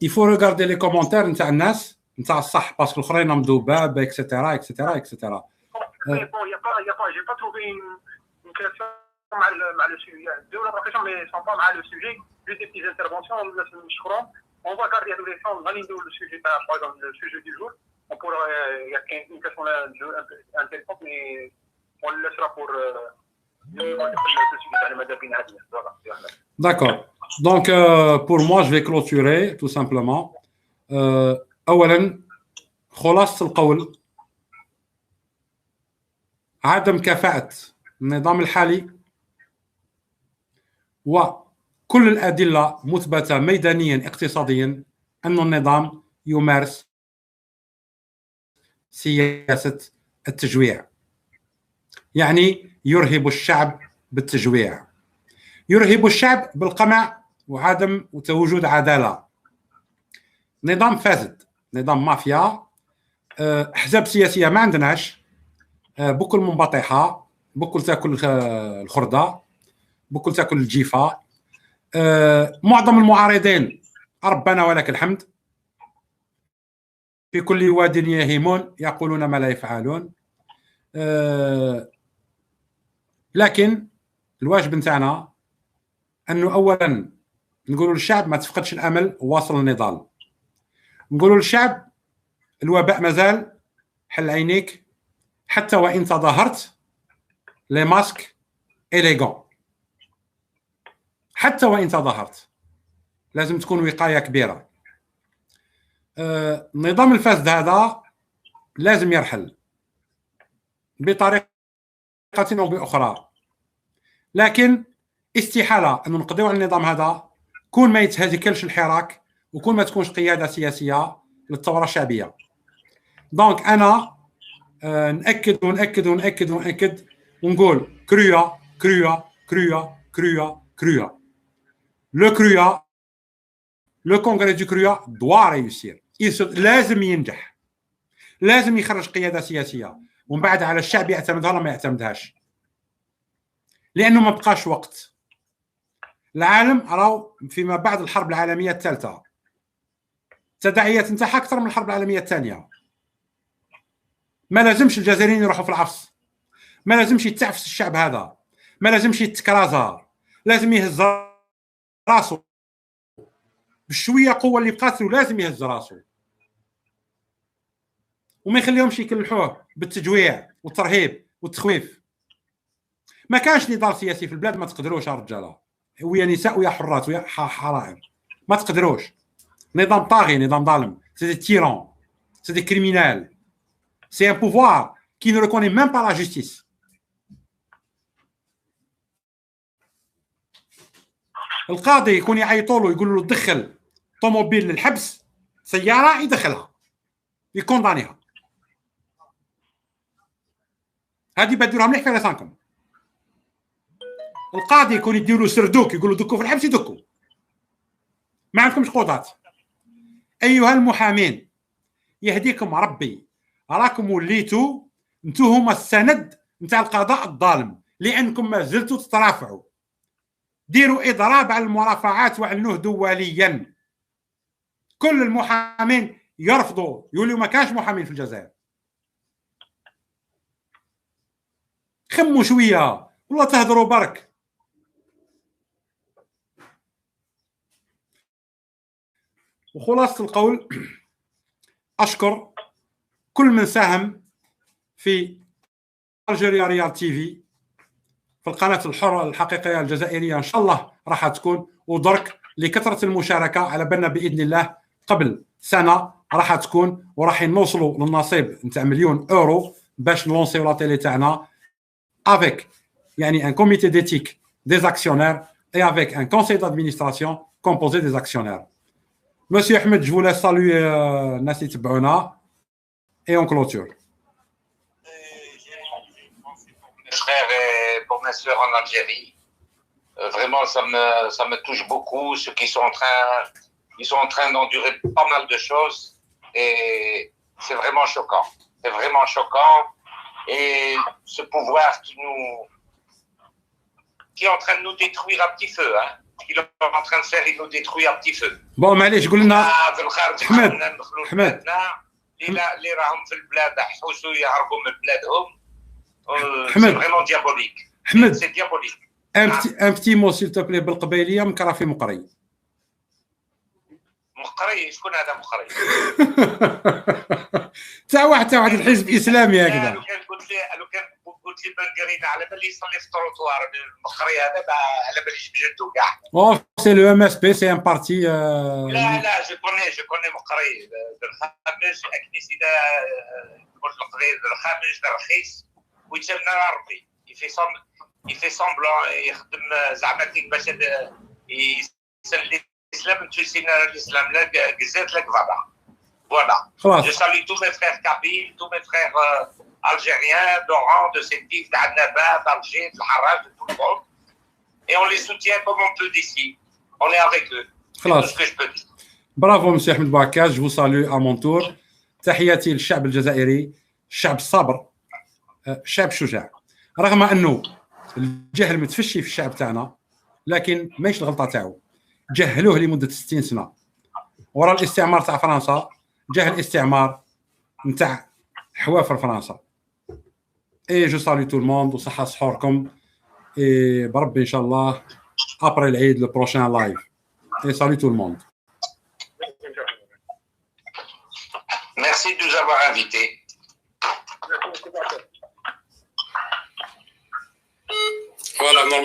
il faut regarder les commentaires نتاع الناس نتاع الصح باسكو الاخرين مدوباب اكسيتيرا. Bon, il y a pas, j'ai pas trouvé une question مع le sujet. الدوله بروفيسيون مي سون با مع le sujet. Juste des petites interventions. نشكرهم. On va garder l'adolescence, on va aller le sujet, par exemple, le sujet du jour. On pourra, il y a une question là, intéressante, mais on le laissera pour le sujet de la Madame Hadia. Voilà. D'accord. Donc, pour moi, je vais clôturer, tout simplement. أولاً خلاصة القول عدم كفاءة النظام الحالي وكل الأدلة مثبتة ميدانياً اقتصادياً أن النظام يمارس سياسة التجويع. يعني يرهب الشعب بالتجويع، يرهب الشعب بالقمع وعدم وجود عدالة. نظام فاسد، نظام مافيا، أحزاب سياسية ما عندناش، بكل منبطحة، بكل تاكل الخردة، بكل تاكل الجيفة. معظم المعارضين ربنا ولك الحمد في كل واد يهيمون يقولون ما لا يفعلون. لكن الواجب نتاعنا انه اولا نقولوا للشعب ما تفقدش الامل، واصل النضال. نقولوا للشعب الوباء مازال، حل عينيك، حتى وان تظاهرت لي ماسك إليغون، حتى وان تظاهرت لازم تكون وقايه كبيره. النظام الفاسد هذا لازم يرحل بطريقه او باخرى، لكن استحاله انه نقضيو على النظام هذا كون ما يتهزكلش الحراك وكون ما تكونش قياده سياسيه للثوره الشعبيه. دونك انا ناكد وناكد وناكد وناكد ونقول كرويا كرويا كرويا كرويا كرويا لو كرويا لو كونغري دو كرويا دوا ريوسير، لازم ينجح، لازم يخرج قياده سياسيه ومن بعد على الشعب يعتمدها ولا ما يعتمدهاش، لانه ما بقاش وقت. العالم راهو فيما بعد الحرب العالميه الثالثه تداعيات نتاعها اكثر من الحرب العالميه الثانيه. ما لازمش الجزائريين يروحوا في العفص، ما لازمش يتعفس الشعب هذا، ما لازمش يتكرازا، لازم يهز راسو بالشويه قوه اللي بقات له، لازم يهز راسو وما يخليهمش يكلحوه بالتجويع والترهيب والتخويف. ما كانش نضال سياسي في البلاد، ما تقدروش يا رجاله ويا نساء ويا حرات ويا حرائم، ما تقدروش. نظام طاغي، نظام ظالم، سي دي تيران، سي دي كريمينال، سي ان بوفوار كي نو ريكوني ميم با لا جوستيس. القاضي يكون يعيطوا له يقول له دخل طوموبيل للحبس، سياره يدخلها يكوندانيها. هذه بديروها مليح في لسانكم. القاضي يكون يدير له سردوك يقول له دكوا في الحبس يدكوا، ما عندكمش قضاة. ايها المحامين يهديكم ربي، راكم وليتوا انتم هما السند نتاع القضاء الظالم، لانكم ما زلتوا تترافعوا. ديروا اضراب على المرافعات واعلنوه دوليا. كل المحامين يرفضوا، يقولوا ما كانش محامين في الجزائر. خموا شويه والله تهضروا برك. وخلاصه القول اشكر كل من ساهم في الجزائرية ريال تي في القناه الحره الحقيقيه الجزائريه. ان شاء الله راح تكون، ودرك لكثره المشاركه على بالنا باذن الله قبل سنه راح تكون، وراح نوصلوا للنصيب نتاع مليون اورو باش نلونسيو لا تيلي تاعنا افيك يعني ان كوميتي ديتيك دي اكسيونير اي افيك ان كونساي دادمينستراسيون كومبوزي دي اكسيونير. Monsieur Ahmed, je voulais saluer Nassit Bouna et on clôture. Mes frères et pour mes soeurs en Algérie, vraiment ça me touche beaucoup. Ceux qui sont en train d'endurer pas mal de choses et c'est vraiment choquant. C'est vraiment choquant et ce pouvoir qui est en train de nous détruire à petit feu, hein. qu'ils sont en train de faire, ils nous détruisent à petit feu. Bon, معليش قلنا حمد اللي راهم في البلاد حوسوا يهربوا من بلادهم. C'est vraiment diabolique. حمد c'est diabolique. un petit mot s'il te plaît بالقبيليه مكرافي مقري. مقري شكون هذا مقري؟ تاع واحد الحزب اسلامي هكذا. لو كان قلت لي بنقرينا على بالي يصلي في التروطوار المقري هذا على باليش بجدو كاع. Oh, c'est le MSP, c'est un parti. لا جو كوني مقري الخامج اكنيسيدا الخامج رخيص ويتمنى ربي يفي سامبلون يخدم زعما كي باش يسلي الاسلام تسينا الاسلام لا قزات لا كفادا. Voilà. Je salue tous mes frères kabyles, tous mes frères algériens, d'Oran, de Sétif, d'Annaba, d'Alger, de Harrach, de tout le monde. Et on les soutient comme on peut d'ici. On est avec eux. C'est tout ce que je peux dire. Bravo, monsieur Ahmed Bouakkaz. Je vous salue à mon tour. تحياتي للشعب الجزائري، الشعب الصابر، الشعب الشجاع. رغم انه الجهل متفشي في الشعب تاعنا، لكن ماهيش الغلطه تاعو. جهلوه لمده 60 سنه. ورا الاستعمار تاع فرنسا جاه الاستعمار نتاع حوافر فرنسا. اي جو سالي تو الموند وصحه سحوركم اي بربي ان شاء الله ابري العيد لو بروشان لايف. اي سالي تو الموند. Merci de nous avoir invités. Merci, monsieur. Voilà, normalement.